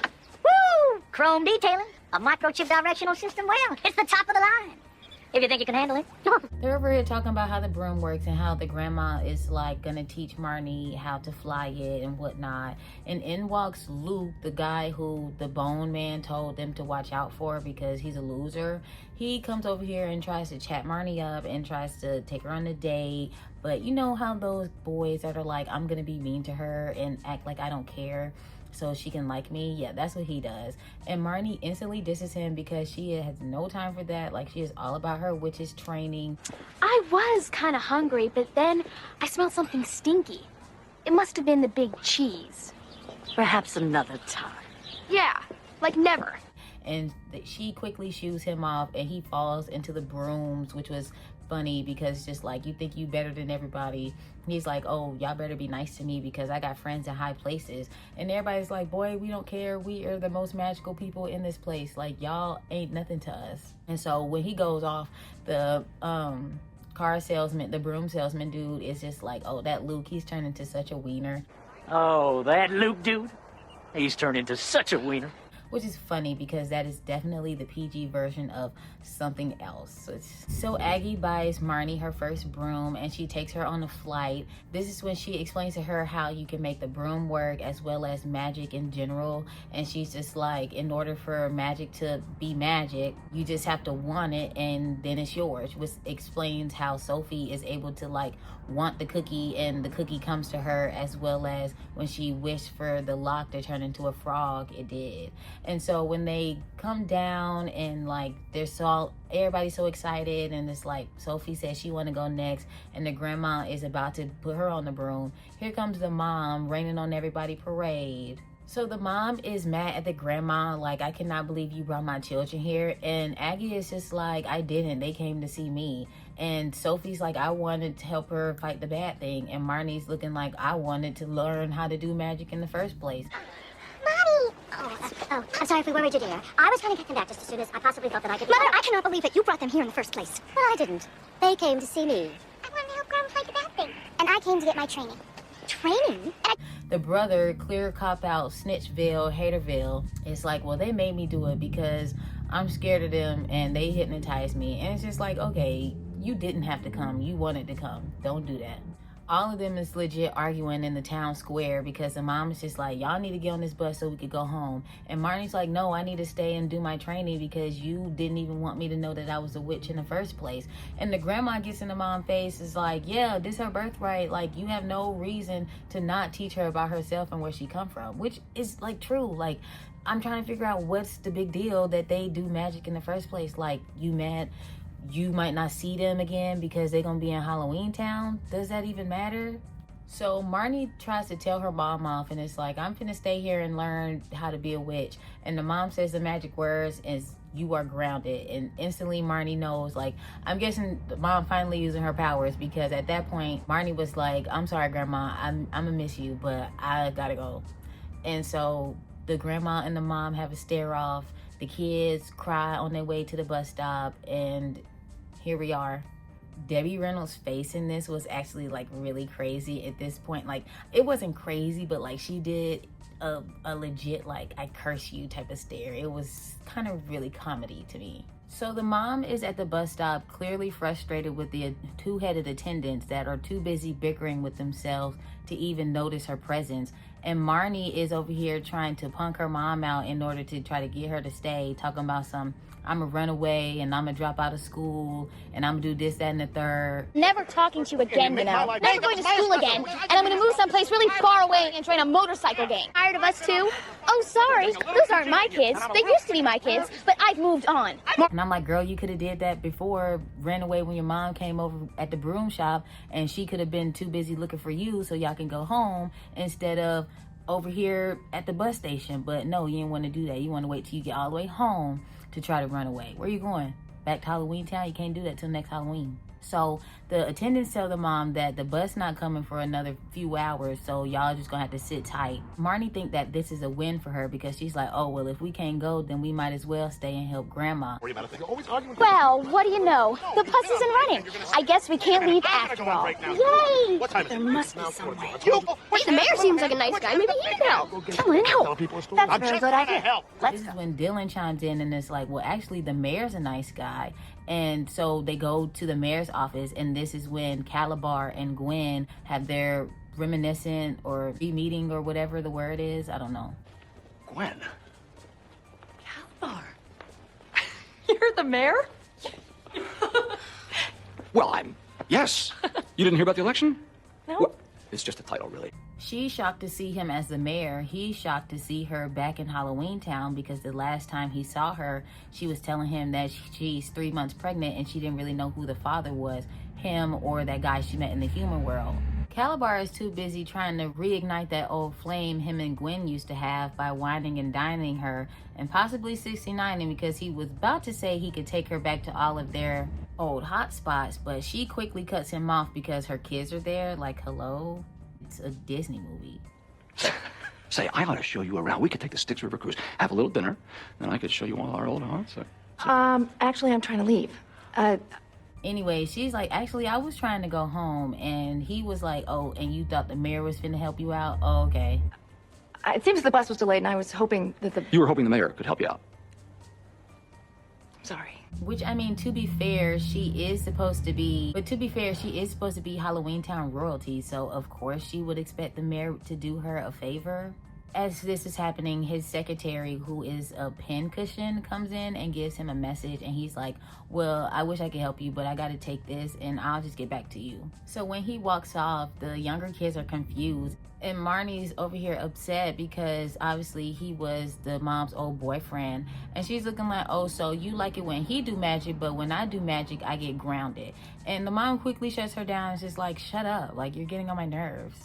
Woo! Chrome detailing. A microchip directional system. Well, it's the top of the line. If you think you can handle it. They're over here talking about how the broom works and how the grandma is like gonna teach Marnie how to fly it and whatnot. And in walks Luke, the guy who the bone man told them to watch out for because he's a loser. He comes over here and tries to chat Marnie up and tries to take her on a date. But you know how those boys that are like, I'm gonna be mean to her and act like I don't care so she can like me? Yeah, that's what he does. And Marnie instantly disses him because she has no time for that. Like, she is all about her witch's training. I was kind of hungry, but then I smelled something stinky. It must have been the big cheese. Perhaps another time. Yeah, like never. And she quickly shoos him off, and he falls into the brooms, which was funny because just like, you think you better than everybody. He's like, oh, y'all better be nice to me because I got friends in high places. And everybody's like, boy, we don't care. We are the most magical people in this place. Like, y'all ain't nothing to us. And so when he goes off, the car salesman, the broom salesman dude is just like, oh, that Luke, he's turned into such a wiener. Oh, that Luke dude? He's turned into such a wiener. Which is funny because that is definitely the PG version of something else. So Aggie buys Marnie her first broom, and she takes her on a flight. This is when she explains to her how you can make the broom work as well as magic in general. And she's just like, in order for magic to be magic, you just have to want it and then it's yours. Which explains how Sophie is able to like want the cookie and the cookie comes to her, as well as when she wished for the lock to turn into a frog, it did. And so when they come down and like everybody's so excited, and it's like Sophie says she want to go next, and the grandma is about to put her on the broom. Here comes the mom raining on everybody parade. So the mom is mad at the grandma, like, I cannot believe you brought my children here. And Aggie is just like, I didn't, they came to see me. And Sophie's like, I wanted to help her fight the bad thing. And Marnie's looking like, I wanted to learn how to do magic in the first place. Marnie! Oh, I'm sorry if we worried you, dear. I was trying to get them back just as soon as I possibly thought that I could. Mother, I cannot believe that you brought them here in the first place. Well, I didn't. They came to see me. I wanted to help Grandma fight the bad thing. And I came to get my training. Training? The brother, clear cop out, Snitchville, Haterville, it's like, well, they made me do it because I'm scared of them and they hypnotized me. And it's just like, okay, you didn't have to come. You wanted to come. Don't do that. All of them is legit arguing in the town square because the mom is just like, y'all need to get on this bus so we could go home. And Marnie's like, no, I need to stay and do my training because you didn't even want me to know that I was a witch in the first place. And the grandma gets in the mom's face, is like, yeah, this is her birthright. Like, you have no reason to not teach her about herself and where she come from, which is like true. Like, I'm trying to figure out what's the big deal that they do magic in the first place. Like, you mad you might not see them again because they're gonna be in Halloweentown? Does that even matter? So Marnie tries to tell her mom off, and it's like, I'm finna stay here and learn how to be a witch. And the mom says the magic words is, you are grounded. And instantly Marnie knows, like, I'm guessing the mom finally using her powers, because at that point Marnie was like, I'm sorry grandma, I'm gonna miss you, but I gotta go. And so the grandma and the mom have a stare off. The kids cry on their way to the bus stop, and here we are. Debbie Reynolds' face in this was actually like really crazy at this point. Like, it wasn't crazy, but like she did a legit like I curse you type of stare. It was kind of really comedy to me. So the mom is at the bus stop, clearly frustrated with the two-headed attendants that are too busy bickering with themselves to even notice her presence. And Marnie is over here trying to punk her mom out in order to try to get her to stay, talking about some, I'm gonna run away and I'm gonna drop out of school and I'm gonna do this, that, and the third. Never talking to you again, you know. Never going to school again. And I'm gonna move someplace really far away and join a motorcycle gang. Tired of us too? Oh, sorry. Those aren't my kids. They used to be my kids, but I've moved on. And I'm like, girl, you could have did that before, ran away when your mom came over at the broom shop, and she could have been too busy looking for you so y'all can go home instead of over here at the bus station. But no, you didn't want to do that. You want to wait till you get all the way home to try to run away. Where are you going? Back to Halloweentown? You can't do that till next Halloween. So the attendants tell the mom that the bus not coming for another few hours, so y'all just gonna have to sit tight. Marnie think that this is a win for her because she's like, oh, well, if we can't go, then we might as well stay and help grandma. Well, what do you know? The bus isn't running. I guess we can't leave after all. Yay! There must be some way. Hey, the mayor seems like a nice guy. Maybe he can help. Come on, help. That's a very good idea. This is when Dylan chimes in and it's like, well, actually the mayor's a nice guy. And so they go to the mayor's office, and this is when Calabar and Gwen have their reminiscent or meeting or whatever the word is. I don't know. Gwen? Calabar? You're the mayor? Well, yes. You didn't hear about the election? No. Well, it's just a title, really. She's shocked to see him as the mayor. He's shocked to see her back in Halloweentown because the last time he saw her, she was telling him that she's 3 months pregnant and she didn't really know who the father was, him or that guy she met in the human world. Calabar is too busy trying to reignite that old flame him and Gwen used to have by whining and dining her and possibly 69ing because he was about to say he could take her back to all of their old hot spots, but she quickly cuts him off because her kids are there. Like, hello? It's a Disney movie. Say, I ought to show you around. We could take the Styx River cruise, have a little dinner, then I could show you all our old haunts. Actually, I'm trying to leave. Anyway, she's like, actually, I was trying to go home. And he was like, oh, and you thought the mayor was finna help you out? Oh, okay. It seems the bus was delayed, and I was hoping that You were hoping the mayor could help you out. Sorry. Which, I mean, to be fair, she is supposed to be Halloweentown royalty, so of course she would expect the mayor to do her a favor. As this is happening, his secretary, who is a pincushion, comes in and gives him a message, and he's like, well, I wish I could help you, but I gotta take this and I'll just get back to you. So when he walks off, the younger kids are confused, and Marnie's over here upset because obviously he was the mom's old boyfriend, and she's looking like, oh, so you like it when he do magic, but when I do magic, I get grounded. And the mom quickly shuts her down and is just like, shut up, like, you're getting on my nerves.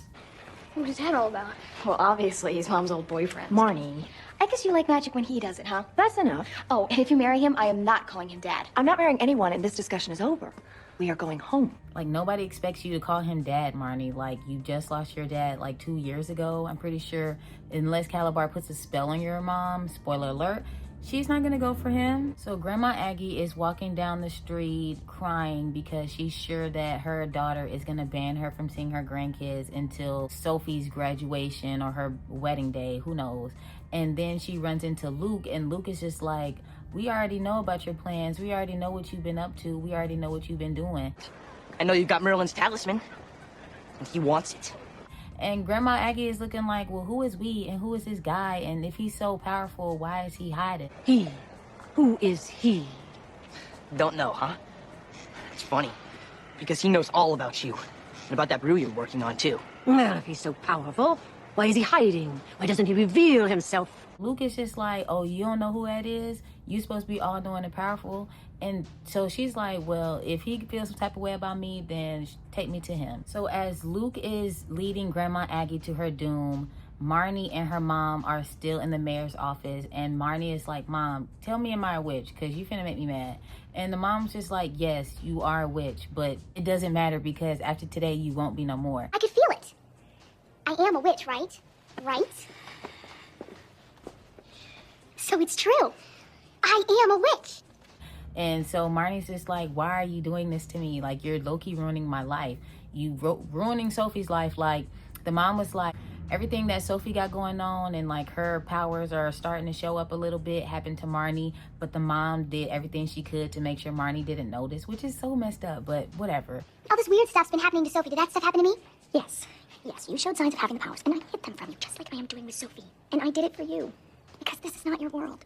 What is that all about? Well, obviously, he's Mom's old boyfriend. Marnie, I guess you like magic when he does it, huh? That's enough. Oh, and if you marry him, I am not calling him Dad. I'm not marrying anyone, and this discussion is over. We are going home. Like, nobody expects you to call him Dad, Marnie. Like, you just lost your dad like 2 years ago. I'm pretty sure, unless Calabar puts a spell on your mom, spoiler alert, she's not gonna go for him. So Grandma Aggie is walking down the street crying because she's sure that her daughter is gonna ban her from seeing her grandkids until Sophie's graduation or her wedding day, who knows. And then she runs into Luke, and Luke is just like, we already know about your plans. We already know what you've been up to. We already know what you've been doing. I know you got Merlin's talisman. and he wants it. And Grandma Aggie is looking like, well, who is we and who is this guy? And if he's so powerful, why is he hiding? He? Who is he? Don't know, huh? It's funny, because he knows all about you, and about that brew you're working on, too. Well, if he's so powerful, why is he hiding? Why doesn't he reveal himself? Luke is just like, oh, you don't know who that is? You supposed to be all-knowing and powerful? And so she's like, well, if he feels some type of way about me, then take me to him. So as Luke is leading Grandma Aggie to her doom, Marnie and her mom are still in the mayor's office. And Marnie is like, Mom, tell me am I a witch? Because you finna make me mad. And the mom's just like, yes, you are a witch. But it doesn't matter because after today, you won't be no more. I could feel it. I am a witch, right? Right? So it's true. I am a witch. And so Marnie's just like, why are you doing this to me? Like, you're low-key ruining my life. You ruining Sophie's life. Like, the mom was like, everything that Sophie got going on and like her powers are starting to show up a little bit happened to Marnie. But the mom did everything she could to make sure Marnie didn't notice, which is so messed up, but whatever. All this weird stuff's been happening to Sophie. Did that stuff happen to me? Yes. Yes, you showed signs of having the powers, and I hid them from you, just like I am doing with Sophie. And I did it for you. Because this is not your world.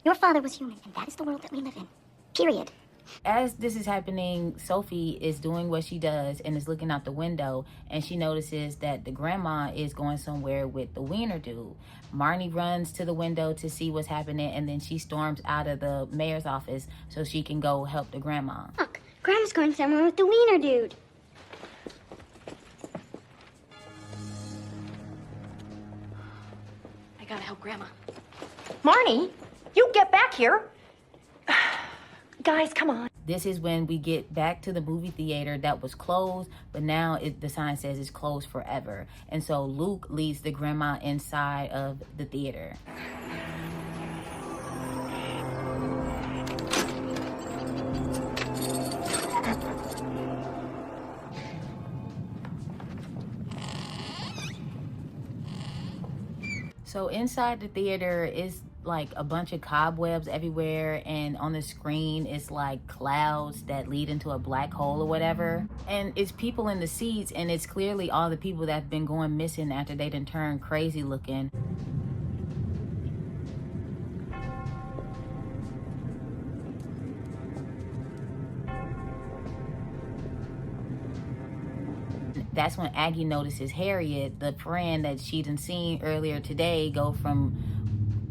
Your father was human, and that is the world that we live in. Period. As this is happening, Sophie is doing what she does and is looking out the window, and she notices that the grandma is going somewhere with the wiener dude. Marnie runs to the window to see what's happening, and then she storms out of the mayor's office so she can go help the grandma. Look, Grandma's going somewhere with the wiener dude. I gotta help Grandma. Marnie, you get back here. Guys, come on. This is when we get back to the movie theater that was closed, but now the sign says it's closed forever. And so Luke leads the grandma inside of the theater. So inside the theater is like a bunch of cobwebs everywhere, and on the screen it's like clouds that lead into a black hole or whatever, and it's people in the seats, and it's clearly all the people that have been going missing after they done turned crazy looking. That's when Aggie notices Harriet, the friend that she done seen earlier today, go from,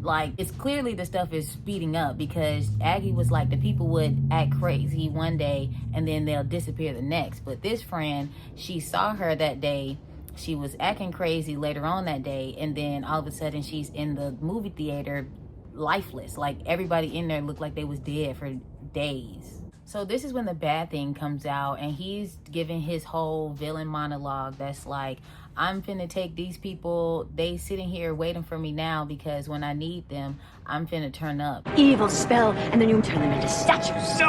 like, it's clearly the stuff is speeding up, because Aggie was like, the people would act crazy one day and then they'll disappear the next. But this friend, she saw her that day, she was acting crazy later on that day, and then all of a sudden she's in the movie theater lifeless. Like, everybody in there looked like they was dead for days. So this is when the bad thing comes out, and he's giving his whole villain monologue that's like, I'm finna take these people, they sitting here waiting for me now, because when I need them, I'm finna turn up. Evil spell, and then you turn them into statues. No!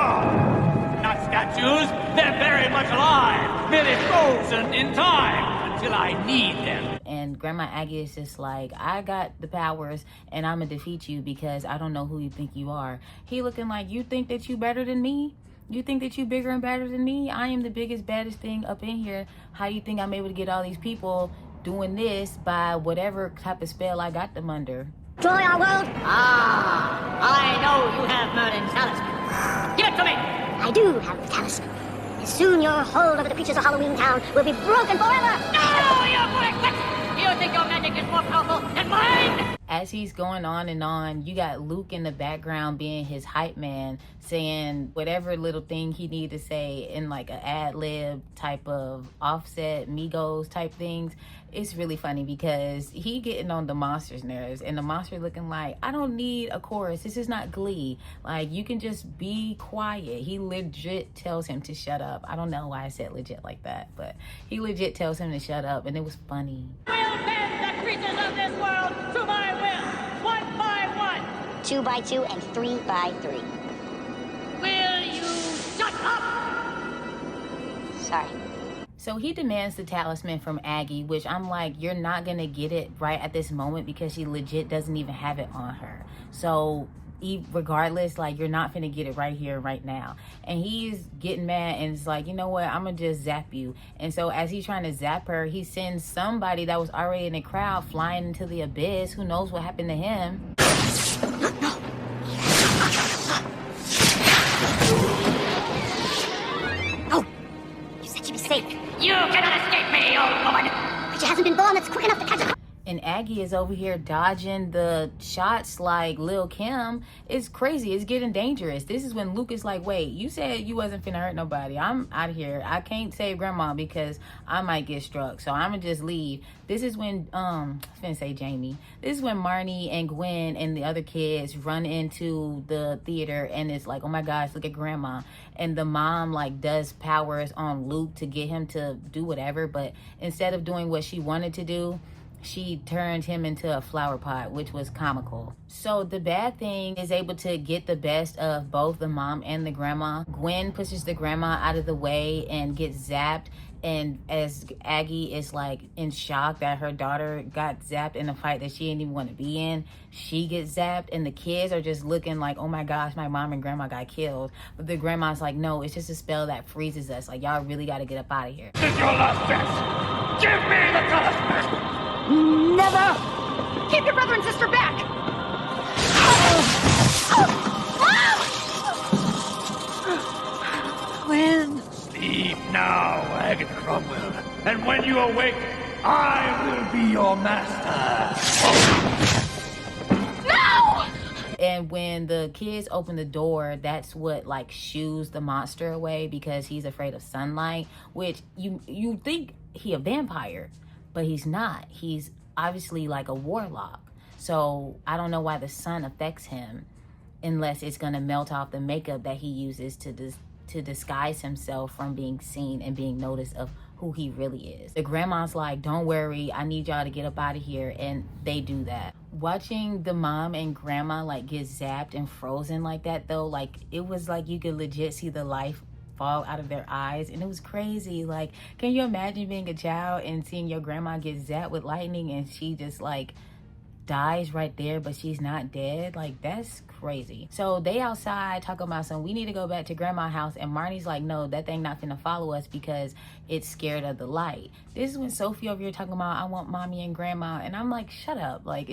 Not statues! They're very much alive! Merely frozen in time until I need them. And Grandma Aggie is just like, I got the powers, and I'm gonna defeat you because I don't know who you think you are. He looking like, you think that you better than me? You think that you bigger and better than me? I am the biggest, baddest thing up in here. How you think I'm able to get all these people doing this by whatever type of spell I got them under? Destroy our world? Ah, I know you have Merlin's talisman. Give it to me! I do have the talisman. And soon your hold over the creatures of Halloweentown will be broken forever. No, you're full of quit! You think your magic is more powerful than mine? As he's going on and on, you got Luke in the background being his hype man, saying whatever little thing he need to say in like an ad-lib type of Offset, Migos type things. It's really funny because he getting on the monster's nerves, and the monster looking like, I don't need a chorus. This is not Glee. Like, you can just be quiet. He legit tells him to shut up. I don't know why I said legit like that, but he legit tells him to shut up, and it was funny. We'll bend the creatures of this world to my will, 1 by 1, 2 by 2, and 3 by 3. Will you shut up? Sorry. So he demands the talisman from Aggie, which I'm like, you're not gonna get it right at this moment because she legit doesn't even have it on her. So regardless, like, you're not finna get it right here, right now. And he's getting mad and it's like, you know what, I'm gonna just zap you. And so as he's trying to zap her, he sends somebody that was already in the crowd flying into the abyss. Who knows what happened to him? Oh, you said she'd be safe. You cannot escape me, old woman! But she hasn't been born that's quick enough to catch a... And Aggie is over here dodging the shots like Lil' Kim. It's crazy. It's getting dangerous. This is when Luke is like, wait, you said you wasn't finna hurt nobody. I'm out of here. I can't save grandma because I might get struck. So I'm gonna just leave. This is when, I'm finna say Jamie. This is when Marnie and Gwen and the other kids run into the theater and it's like, oh my gosh, look at grandma. And the mom like does powers on Luke to get him to do whatever. But instead of doing what she wanted to do, she turned him into a flower pot, which was comical. So the bad thing is able to get the best of both the mom and the grandma. Gwen pushes the grandma out of the way and gets zapped. And as Aggie is like in shock that her daughter got zapped in a fight that she didn't even want to be in, she gets zapped. And the kids are just looking like, oh my gosh, my mom and grandma got killed. But the grandma's like, no, it's just a spell that freezes us. Like, y'all really got to get up out of here. This is your last chance. Give me the talisman. Never! Keep your brother and sister back! When? Sleep now, Agatha Cromwell. And when you awake, I will be your master. No! And when the kids open the door, that's what like shoos the monster away because he's afraid of sunlight, which you think he a vampire. But he's not. He's obviously like a warlock. So I don't know why the sun affects him unless it's going to melt off the makeup that he uses to disguise himself from being seen and being noticed of who he really is. The grandma's like, don't worry, I need y'all to get up out of here. And they do that. Watching the mom and grandma like get zapped and frozen like that though, like it was like you could legit see the life fall out of their eyes, and it was crazy. Like, can you imagine being a child and seeing your grandma get zapped with lightning and she just like dies right there, but she's not dead? Like, that's crazy. So they outside talking about some, we need to go back to grandma's house, and Marnie's like, no, that thing not finna follow us because it's scared of the light. This is when Sophie over here talking about, I want mommy and grandma, and I'm like, shut up. Like,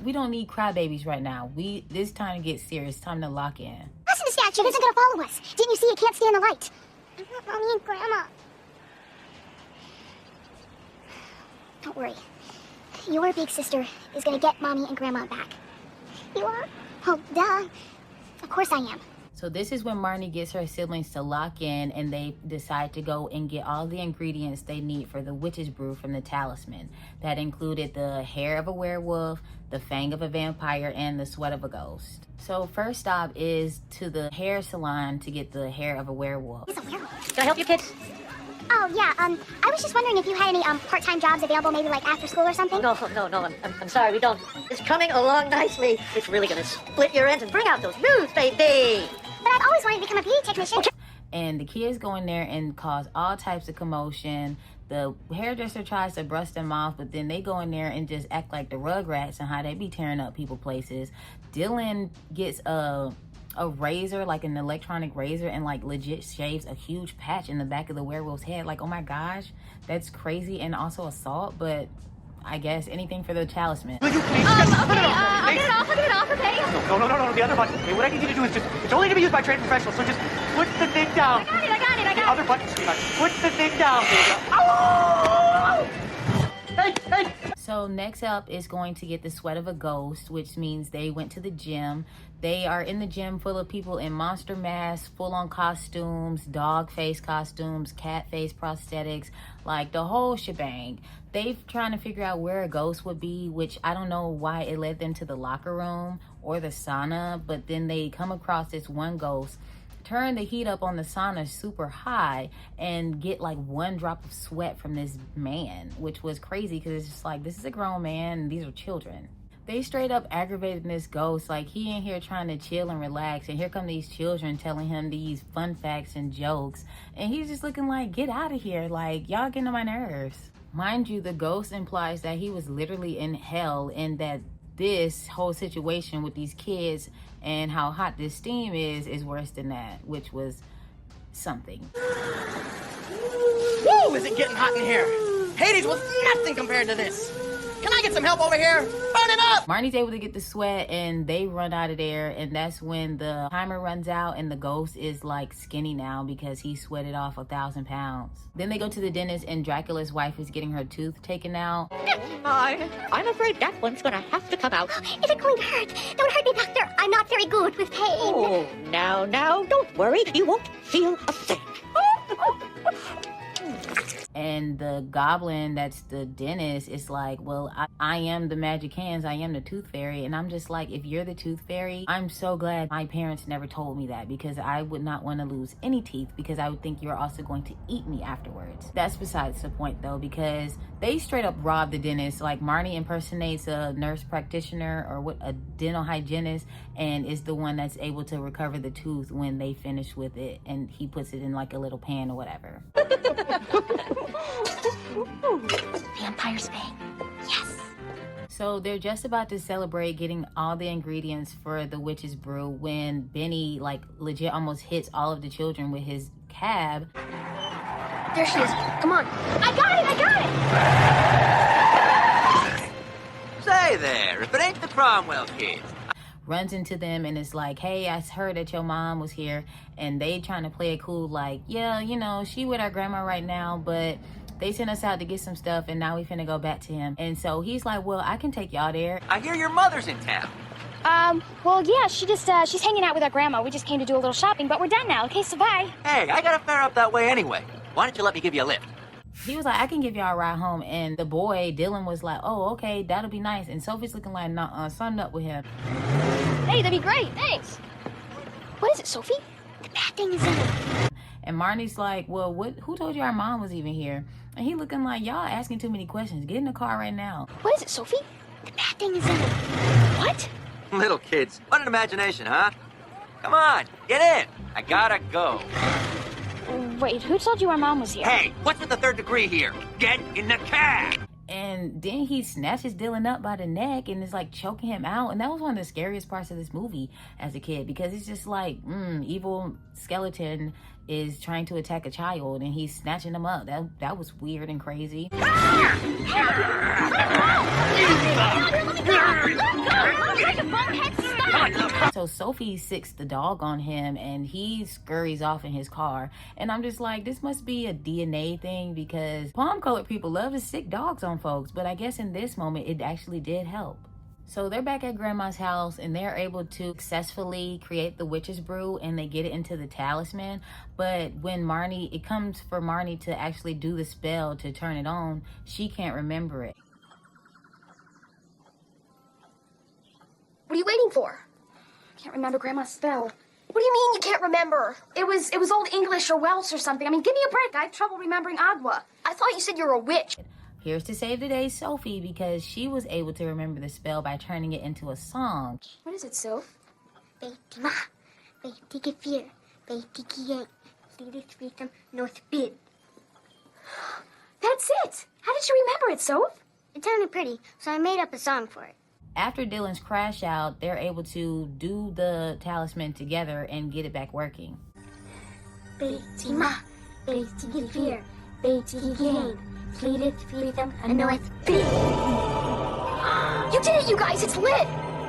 we don't need crybabies right now. This time to get serious. Time to lock in. Listen, the statue isn't gonna follow us. Didn't you see it can't stand the light? I want mommy and grandma. Don't worry. Your big sister is gonna get mommy and grandma back. You are? Oh, duh. Of course I am. So this is when Marnie gets her siblings to lock in and they decide to go and get all the ingredients they need for the witch's brew from the talisman. That included the hair of a werewolf, the fang of a vampire, and the sweat of a ghost. So first stop is to the hair salon to get the hair of a werewolf. He's a werewolf. Can I help you, kids? Oh, yeah, I was just wondering if you had any part-time jobs available, maybe like after school or something? No, I'm sorry, we don't. It's coming along nicely. It's really gonna split your ends and bring out those roots, baby. But I've always wanted to become a beauty technician. And the kids go in there and cause all types of commotion. The hairdresser tries to brush them off, but then they go in there and just act like the Rugrats and how they be tearing up people places. Dylan gets a razor, like an electronic razor, and like legit shaves a huge patch in the back of the werewolf's head. Like, oh my gosh, that's crazy and also assault, but I guess anything for the talisman. Will you please I'll get it off, okay? No, the other button. Okay, what I need you to do is it's only to be used by trained professionals, so just put the thing down. I got it. The other button, sweetheart. Put the thing down, baby. Oh! Hey! So next up is going to get the sweat of a ghost, which means they went to the gym. They are in the gym full of people in monster masks, full-on costumes, dog face costumes, cat face prosthetics, like the whole shebang. They're trying to figure out where a ghost would be, which I don't know why it led them to the locker room or the sauna, but then they come across this one ghost, turn the heat up on the sauna super high, and get like one drop of sweat from this man, which was crazy because it's just like, this is a grown man and these are children. They straight up aggravated this ghost, like he in here trying to chill and relax, and here come these children telling him these fun facts and jokes, and he's just looking like, get out of here, like y'all getting on my nerves. Mind you, the ghost implies that he was literally in hell and that this whole situation with these kids and how hot this steam is worse than that, which was something. Woo! Is it getting hot in here? Hades was nothing compared to this. Can I get some help over here? Burn it up! Marnie's able to get the sweat and they run out of there, and that's when the timer runs out and the ghost is like skinny now because he sweated off 1,000 pounds. Then they go to the dentist and Dracula's wife is getting her tooth taken out. I'm afraid that one's gonna have to come out. Is it going to hurt? Don't hurt me, Doctor. I'm not very good with pain. Oh, now, don't worry. You won't feel a thing. And the goblin that's the dentist is like, well, I am the magic hands, I am the tooth fairy. And I'm just like, if you're the tooth fairy, I'm so glad my parents never told me that, because I would not want to lose any teeth, because I would think you're also going to eat me afterwards. That's besides the point though, because they straight up robbed the dentist. Like Marnie impersonates a nurse practitioner or what, a dental hygienist, and is the one that's able to recover the tooth when they finish with it, and he puts it in like a little pan or whatever. Vampire's Bane. Yes. So they're just about to celebrate getting all the ingredients for the witch's brew when Benny like legit almost hits all of the children with his cab. There she is. Come on. I got it! Say there, if it ain't the Cromwell kids. Runs into them and is like, hey, I heard that your mom was here, and they trying to play it cool like, yeah, you know, she with our grandma right now, but they sent us out to get some stuff and now we finna go back to him. And so he's like, well, I can take y'all there. I hear your mother's in town. Well, yeah, she's hanging out with our grandma. We just came to do a little shopping, but we're done now. Okay, so bye. Hey, I got a fare up that way anyway. Why don't you let me give you a lift? He was like, I can give y'all a ride home. And the boy, Dylan, was like, oh, okay, that'll be nice. And Sophie's looking like, nah, something up with him. Hey, that'd be great, thanks. What is it, Sophie? The bad thing is in it. And Marnie's like, well, who told you our mom was even here? And he looking like, y'all asking too many questions. Get in the car right now. What is it, Sophie? The bad thing is in it. What? Little kids, what an imagination, huh? Come on, get in. I gotta go. Wait, who told you our mom was here? Hey, what's with the third degree here? Get in the cab! And then he snatches Dylan up by the neck and is like choking him out. And that was one of the scariest parts of this movie as a kid, because it's just like, evil skeleton is trying to attack a child and he's snatching him up. That was weird and crazy. So Sophie sicks the dog on him and he scurries off in his car. And I'm just like, this must be a DNA thing, because palm-colored people love to sick dogs on folks. But I guess in this moment, it actually did help. So they're back at Grandma's house and they're able to successfully create the witch's brew and they get it into the talisman. But when it comes for Marnie to actually do the spell to turn it on, she can't remember it. What are you waiting for? Can't remember Grandma's spell. What do you mean you can't remember? It was Old English or Welsh or something. I mean, give me a break. I have trouble remembering Agua. I thought you said you were a witch. Here's to save the day Sophie, because she was able to remember the spell by turning it into a song. What is it, Soph? Beiti ma, beiti gefir, beiti kieng, lidit vitam north bid. That's it. How did you remember it, Soph? It sounded pretty, so I made up a song for it. After Dylan's crash out, they're able to do the talisman together and get it back working. Beiti ma, beiti gefir, beiti kieng. You did it, you guys. It's lit.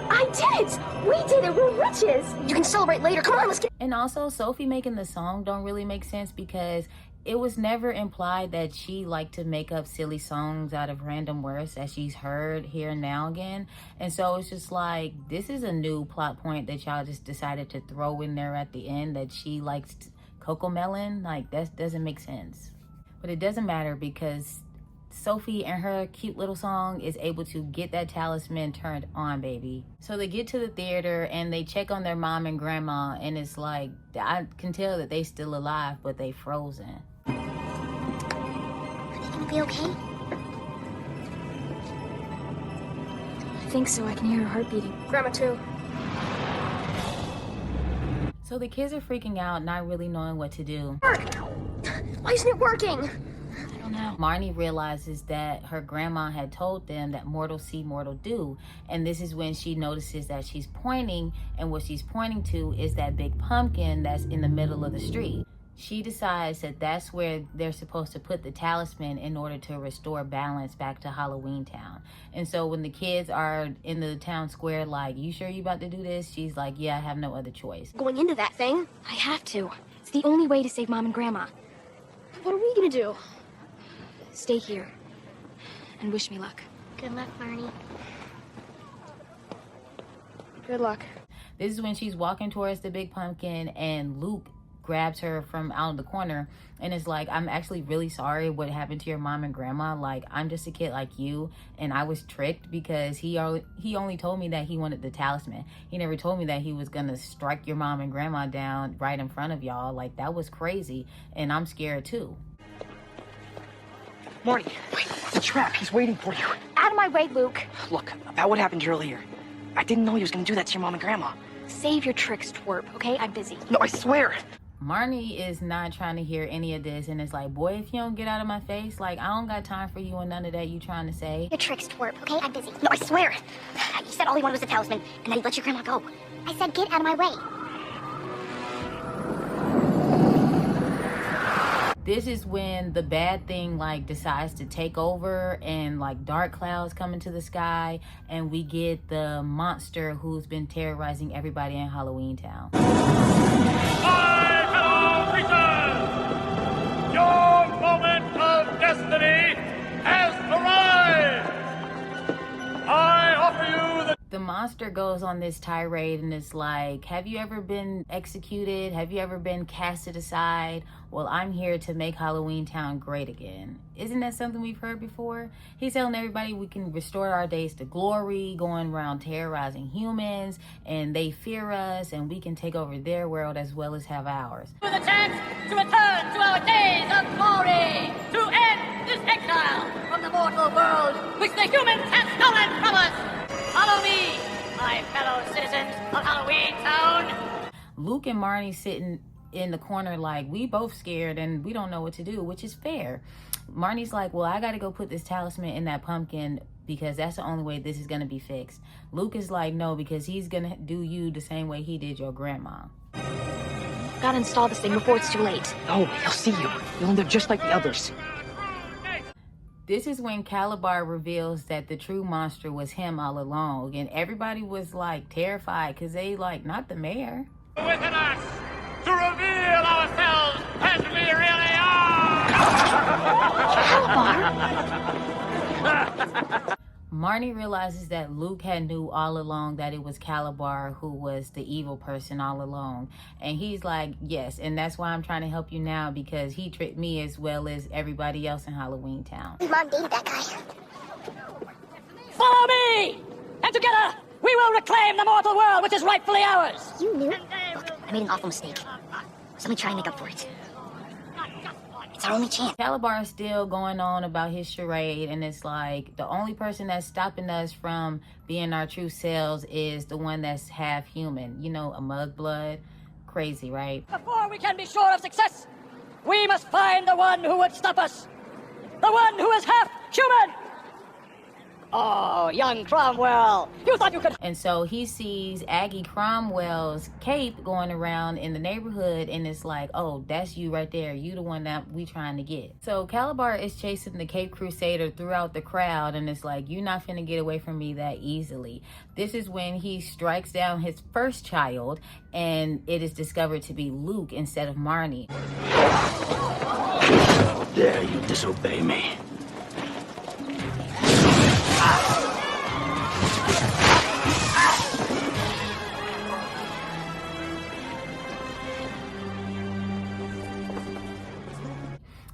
I did it. We did it. We're witches. You can celebrate later. Come on, let's get... And also, Sophie making the song don't really make sense, because it was never implied that she liked to make up silly songs out of random words that she's heard here and now again. And so it's just like, this is a new plot point that y'all just decided to throw in there at the end, that she likes Coco Melon. Like, that doesn't make sense. But it doesn't matter, because Sophie and her cute little song is able to get that talisman turned on, baby. So they get to the theater and they check on their mom and grandma, and it's like, I can tell that they still alive, but they frozen. Are they gonna be okay? I think so. I can hear her heart beating. Grandma, too. So the kids are freaking out, not really knowing what to do. Why isn't it working? Oh, no. Marnie realizes that her grandma had told them that mortal see, mortal do. And this is when she notices that she's pointing, and what she's pointing to is that big pumpkin that's in the middle of the street. She decides that that's where they're supposed to put the talisman in order to restore balance back to Halloweentown. And so when the kids are in the town square like, you sure you about to do this? She's like, yeah, I have no other choice. Going into that thing? I have to. It's the only way to save Mom and Grandma. What are we gonna do? Stay here and wish me luck. Good luck, Marnie. Good luck. This is when she's walking towards the big pumpkin and Luke grabs her from out of the corner and is like, I'm actually really sorry what happened to your mom and grandma. Like, I'm just a kid like you, and I was tricked because he only told me that he wanted the talisman. He never told me that he was gonna strike your mom and grandma down right in front of y'all. Like, that was crazy, and I'm scared too. Marnie, wait, the trap. He's waiting for you. Out of my way, Luke. Look, about what happened earlier. I didn't know he was gonna do that to your mom and grandma. Save your tricks, twerp, okay? I'm busy. No, I swear. Marnie is not trying to hear any of this, and it's like, boy, if you don't get out of my face, like, I don't got time for you and none of that you trying to say. Your tricks, twerp, okay? I'm busy. No, I swear. You said all he wanted was the talisman, and then he let your grandma go. I said get out of my way. This is when the bad thing like decides to take over, and like dark clouds come into the sky, and we get the monster who's been terrorizing everybody in Halloweentown. My fellow creatures, your moment of destiny has arrived. I offer you the... The monster goes on this tirade and it's like, have you ever been executed? Have you ever been casted aside? Well, I'm here to make Halloweentown great again. Isn't that something we've heard before? He's telling everybody we can restore our days to glory, going around terrorizing humans, and they fear us, and we can take over their world as well as have ours. With a chance to return to our days of glory, to end this exile from the mortal world which the humans have stolen from us. Follow me, my fellow citizens of Halloweentown. Luke and Marnie sitting in the corner like, we both scared and we don't know what to do, which is fair. Marnie's like, well, I gotta go put this talisman in that pumpkin because that's the only way this is gonna be fixed. Luke is like, no, because he's gonna do you the same way he did your grandma. Gotta install this thing before it's too late. No, he'll see you. You'll end up just like the others. This is when Calabar reveals that the true monster was him all along, and everybody was like terrified because they like, not the mayor. Within us to reveal ourselves as we really are. Calabar? Marnie realizes that Luke had knew all along that it was Calabar who was the evil person all along. And he's like, yes, and that's why I'm trying to help you now, because he tricked me as well as everybody else in Halloweentown. Mom dated that guy. Follow me! And together, we will reclaim the mortal world which is rightfully ours. You knew? Look, I made an awful mistake. So let me try and make up for it. It's our only chance. Calabar is still going on about his charade, and it's like, the only person that's stopping us from being our true selves is the one that's half human. You know, a mudblood. Crazy, right? Before we can be sure of success, we must find the one who would stop us. The one who is half human. Oh, young Cromwell, you thought you could... And so he sees Aggie Cromwell's cape going around in the neighborhood, and it's like, oh, that's you right there. You the one that we trying to get. So Calabar is chasing the Cape Crusader throughout the crowd, and it's like, you're not finna get away from me that easily. This is when he strikes down his first child, and it is discovered to be Luke instead of Marnie. How dare you disobey me?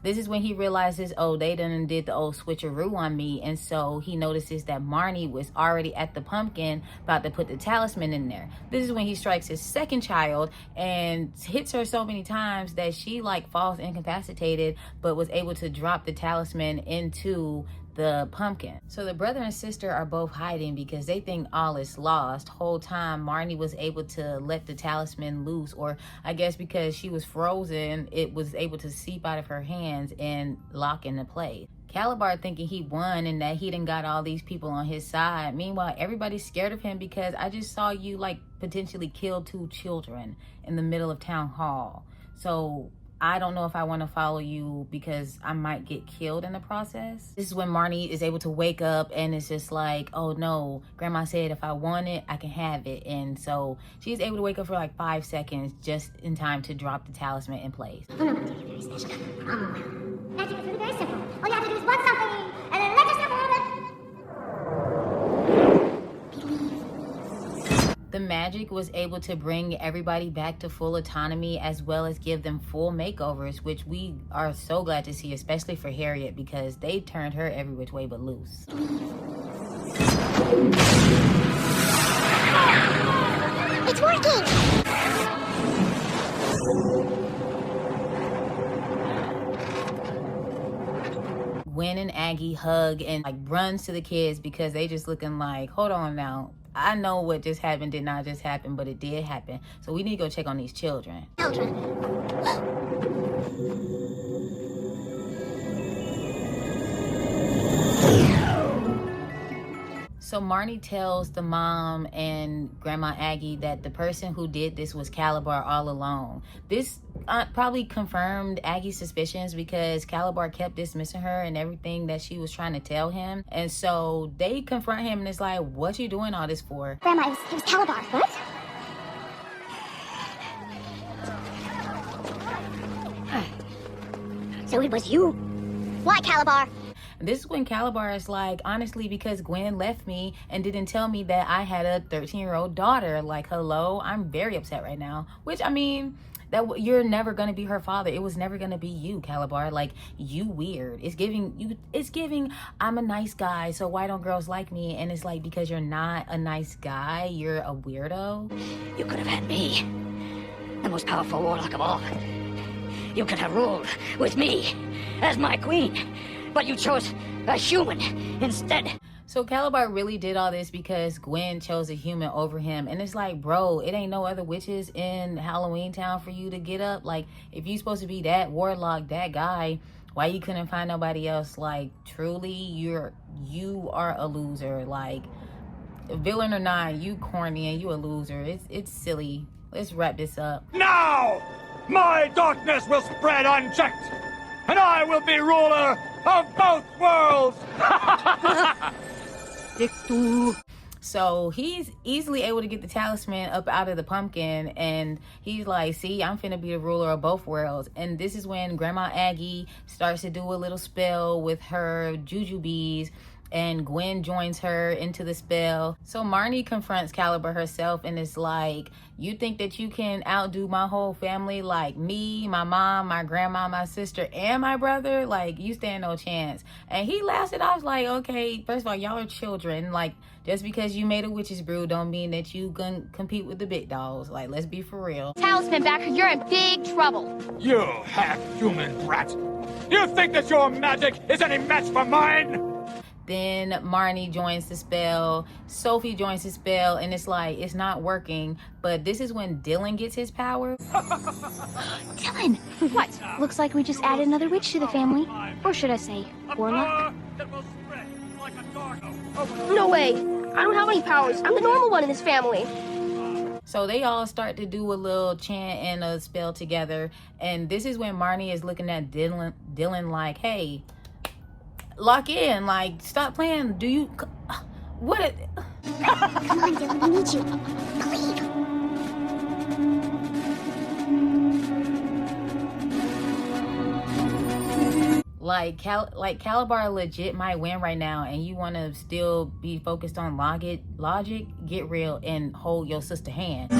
This is when he realizes, oh, they done did the old switcheroo on me. And so he notices that Marnie was already at the pumpkin about to put the talisman in there. This is when he strikes his second child and hits her so many times that she like falls incapacitated, but was able to drop the talisman into the pumpkin. So the brother and sister are both hiding because they think all is lost. Whole time Marnie was able to let the talisman loose, or I guess because she was frozen, it was able to seep out of her hands and lock into place. Calabar thinking he won and that he done got all these people on his side. Meanwhile, everybody's scared of him because I just saw you like potentially kill 2 children in the middle of town hall. So I don't know if I want to follow you because I might get killed in the process. This is when Marnie is able to wake up and it's just like, oh no, Grandma said if I want it, I can have it. And so she's able to wake up for like 5 seconds just in time to drop the talisman in place. Oh no, it's very special. Magic is really very simple. All you have to do is want something and then let yourself have it. The magic was able to bring everybody back to full autonomy as well as give them full makeovers, which we are so glad to see, especially for Harriet, because they turned her every which way but loose. It's working! Gwen and Aggie hug and like runs to the kids because they just looking like, hold on now. I know what just happened did not just happen, but it did happen. So we need to go check on these children. So Marnie tells the mom and Grandma Aggie that the person who did this was Calabar all along. This probably confirmed Aggie's suspicions because Calabar kept dismissing her and everything that she was trying to tell him. And so they confront him and it's like, what you doing all this for? Grandma, it was Calabar. What? So it was you? Why, Calabar? This is when Calabar is like, honestly, because Gwen left me and didn't tell me that I had a 13-year-old daughter. Like, hello, I'm very upset right now. Which, I mean, that you're never gonna be her father. It was never gonna be you, Calabar. Like, you weird. It's giving I'm a nice guy, so why don't girls like me? And it's like, because you're not a nice guy, you're a weirdo. You could have had me, the most powerful warlock of all. You could have ruled with me as my queen. But you chose a human instead. So Calabar really did all this because Gwen chose a human over him. And it's like, bro, it ain't no other witches in Halloweentown for you to get up. Like, if you supposed to be that warlock, that guy, why you couldn't find nobody else? Like, truly, you are a loser. Like, villain or not, you corny and you a loser. It's silly. Let's wrap this up. Now, my darkness will spread unchecked, and I will be ruler of both worlds! So he's easily able to get the talisman up out of the pumpkin, and he's like, see, I'm finna be the ruler of both worlds. And this is when Grandma Aggie starts to do a little spell with her juju bees, and Gwen joins her into the spell. So Marnie confronts Calabar herself and is like, you think that you can outdo my whole family? Like me, my mom, my grandma, my sister, and my brother? Like, you stand no chance. And he laughs it off like, okay, first of all, y'all are children. Like, just because you made a witch's brew don't mean that you gonna compete with the big dogs. Like, let's be for real. Talisman back or you're in big trouble. You half-human brat! You think that your magic is any match for mine? Then Marnie joins the spell, Sophie joins the spell, and it's like, it's not working. But this is when Dylan gets his power. Dylan! What? Looks like we just added another witch to the family. Or should I say, warlock? No way. I don't have any powers. I'm the normal one in this family. So they all start to do a little chant and a spell together. And this is when Marnie is looking at Dylan like, hey, lock in, like, stop playing. Do you, what? Come on, Dylan, we need you. Believe. Like Calabar legit might win right now, and you want to still be focused on logic, get real and hold your sister's hand.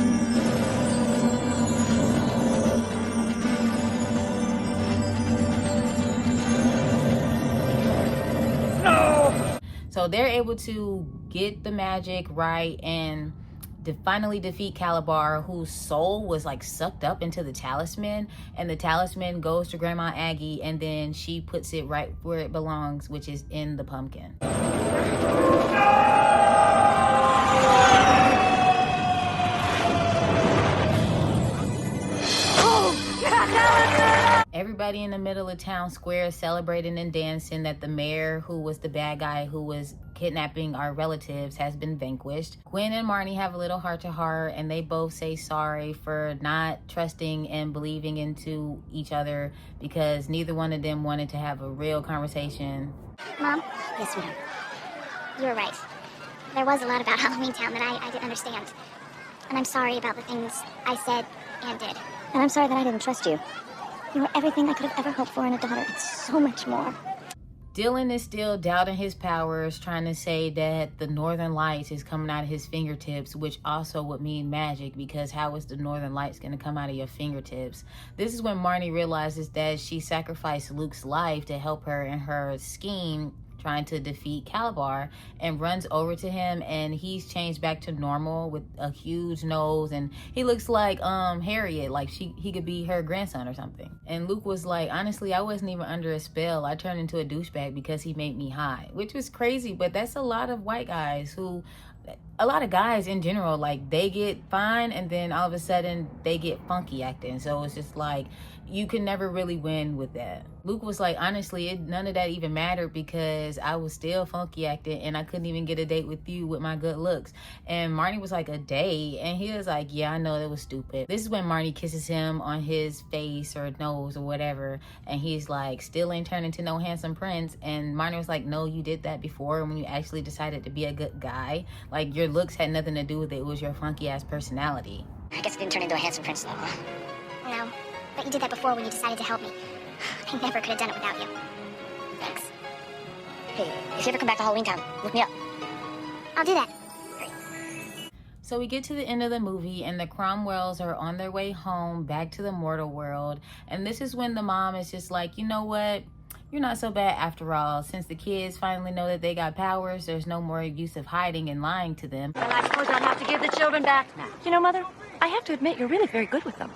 So they're able to get the magic right, and finally defeat Calabar, whose soul was like sucked up into the talisman, and the talisman goes to Grandma Aggie, and then she puts it right where it belongs, which is in the pumpkin. Everybody in the middle of town square is celebrating and dancing that the mayor, who was the bad guy who was kidnapping our relatives, has been vanquished. Gwen and Marnie have a little heart-to-heart, and they both say sorry for not trusting and believing into each other because neither one of them wanted to have a real conversation. Mom? Yes, sweetheart. You were right. There was a lot about Halloweentown that I didn't understand. And I'm sorry about the things I said and did. And I'm sorry that I didn't trust you. You were everything I could have ever hoped for in a daughter, and so much more. Dylan is still doubting his powers, trying to say that the Northern Lights is coming out of his fingertips, which also would mean magic, because how is the Northern Lights going to come out of your fingertips? This is when Marnie realizes that she sacrificed Luke's life to help her in her scheme trying to defeat Calabar, and runs over to him, and he's changed back to normal with a huge nose, and he looks like Harriet, like he could be her grandson or something. And Luke was like, honestly, I wasn't even under a spell. I turned into a douchebag because he made me high, which was crazy, but that's a lot of white guys who, a lot of guys in general, like they get fine and then all of a sudden they get funky acting. So it's just like, you can never really win with that. Luke was like, honestly, none of that even mattered because I was still funky acting and I couldn't even get a date with you with my good looks. And Marnie was like, a date? And he was like, yeah, I know, that was stupid. This is when Marnie kisses him on his face or nose or whatever. And he's like, still ain't turned into no handsome prince. And Marnie was like, no, you did that before when you actually decided to be a good guy. Like, your looks had nothing to do with it. It was your funky ass personality. I guess it didn't turn into a handsome prince though. No, but you did that before when you decided to help me. I never could have done it without you. Thanks. Hey, if you ever come back to Halloweentown, look me up. I'll do that. So we get to the end of the movie and the Cromwells are on their way home back to the mortal world. And this is when the mom is just like, you know what? You're not so bad after all. Since the kids finally know that they got powers, there's no more use of hiding and lying to them. Well, I suppose I'll have to give the children back now. You know, Mother, I have to admit you're really very good with them.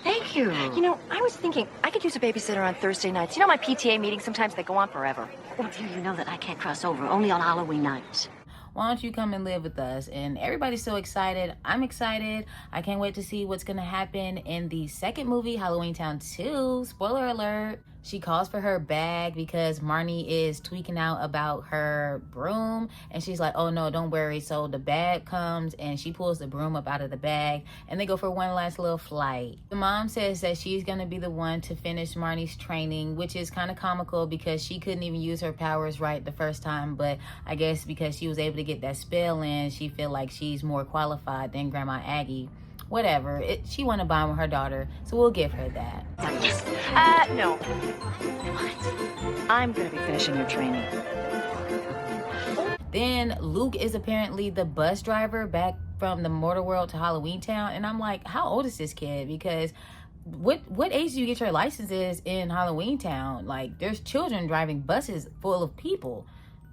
Thank you. You know, I was thinking I could use a babysitter on Thursday nights. You know, my PTA meetings, sometimes they go on forever. Well, dear, you know that I can't cross over, only on Halloween nights. Why don't you come and live with us? And everybody's so excited. I'm excited. I can't wait to see what's gonna happen in the second movie, Halloweentown 2. Spoiler alert. She calls for her bag because Marnie is tweaking out about her broom. And she's like, oh no, don't worry. So the bag comes and she pulls the broom up out of the bag and they go for one last little flight. The mom says that she's gonna be the one to finish Marnie's training, which is kind of comical because she couldn't even use her powers right the first time. But I guess because she was able to get that spell in, she feel like she's more qualified than Grandma Aggie. Whatever, she want to bond with her daughter, so we'll give her that. Yes. No. What? I'm gonna be finishing your training. Then Luke is apparently the bus driver back from the mortal world to Halloweentown, and I'm like, how old is this kid? Because what age do you get your licenses in Halloweentown? Like, there's children driving buses full of people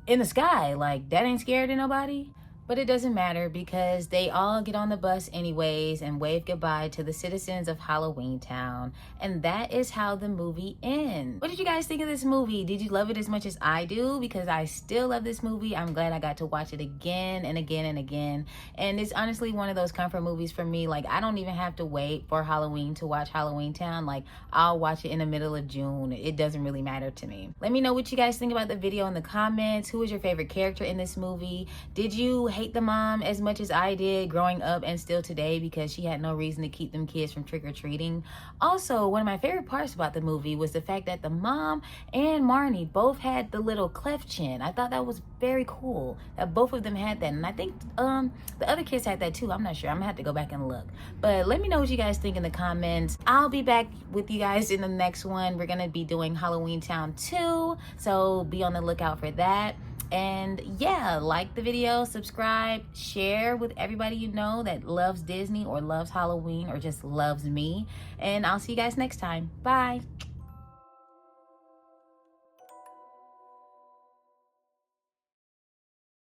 in the sky. Like, that ain't scared of nobody. But it doesn't matter because they all get on the bus anyways and wave goodbye to the citizens of Halloweentown. And that is how the movie ends. What did you guys think of this movie? Did you love it as much as I do? Because I still love this movie. I'm glad I got to watch it again and again and again. And it's honestly one of those comfort movies for me. Like, I don't even have to wait for Halloween to watch Halloweentown. Like, I'll watch it in the middle of June. It doesn't really matter to me. Let me know what you guys think about the video in the comments. Who was your favorite character in this movie? Did you hate the mom as much as I did growing up and still today because she had no reason to keep them kids from trick-or-treating? Also, one of my favorite parts about the movie was the fact that the mom and Marnie both had the little cleft chin. I thought that was very cool that both of them had that, and I think the other kids had that too. I'm not sure. I'm gonna have to go back and look, but let me know what you guys think in the comments. I'll be back with you guys in the next one. We're gonna be doing Halloweentown 2, so be on the lookout for that. And yeah, like the video, subscribe, share with everybody you know that loves Disney or loves Halloween or just loves me. And I'll see you guys next time. Bye.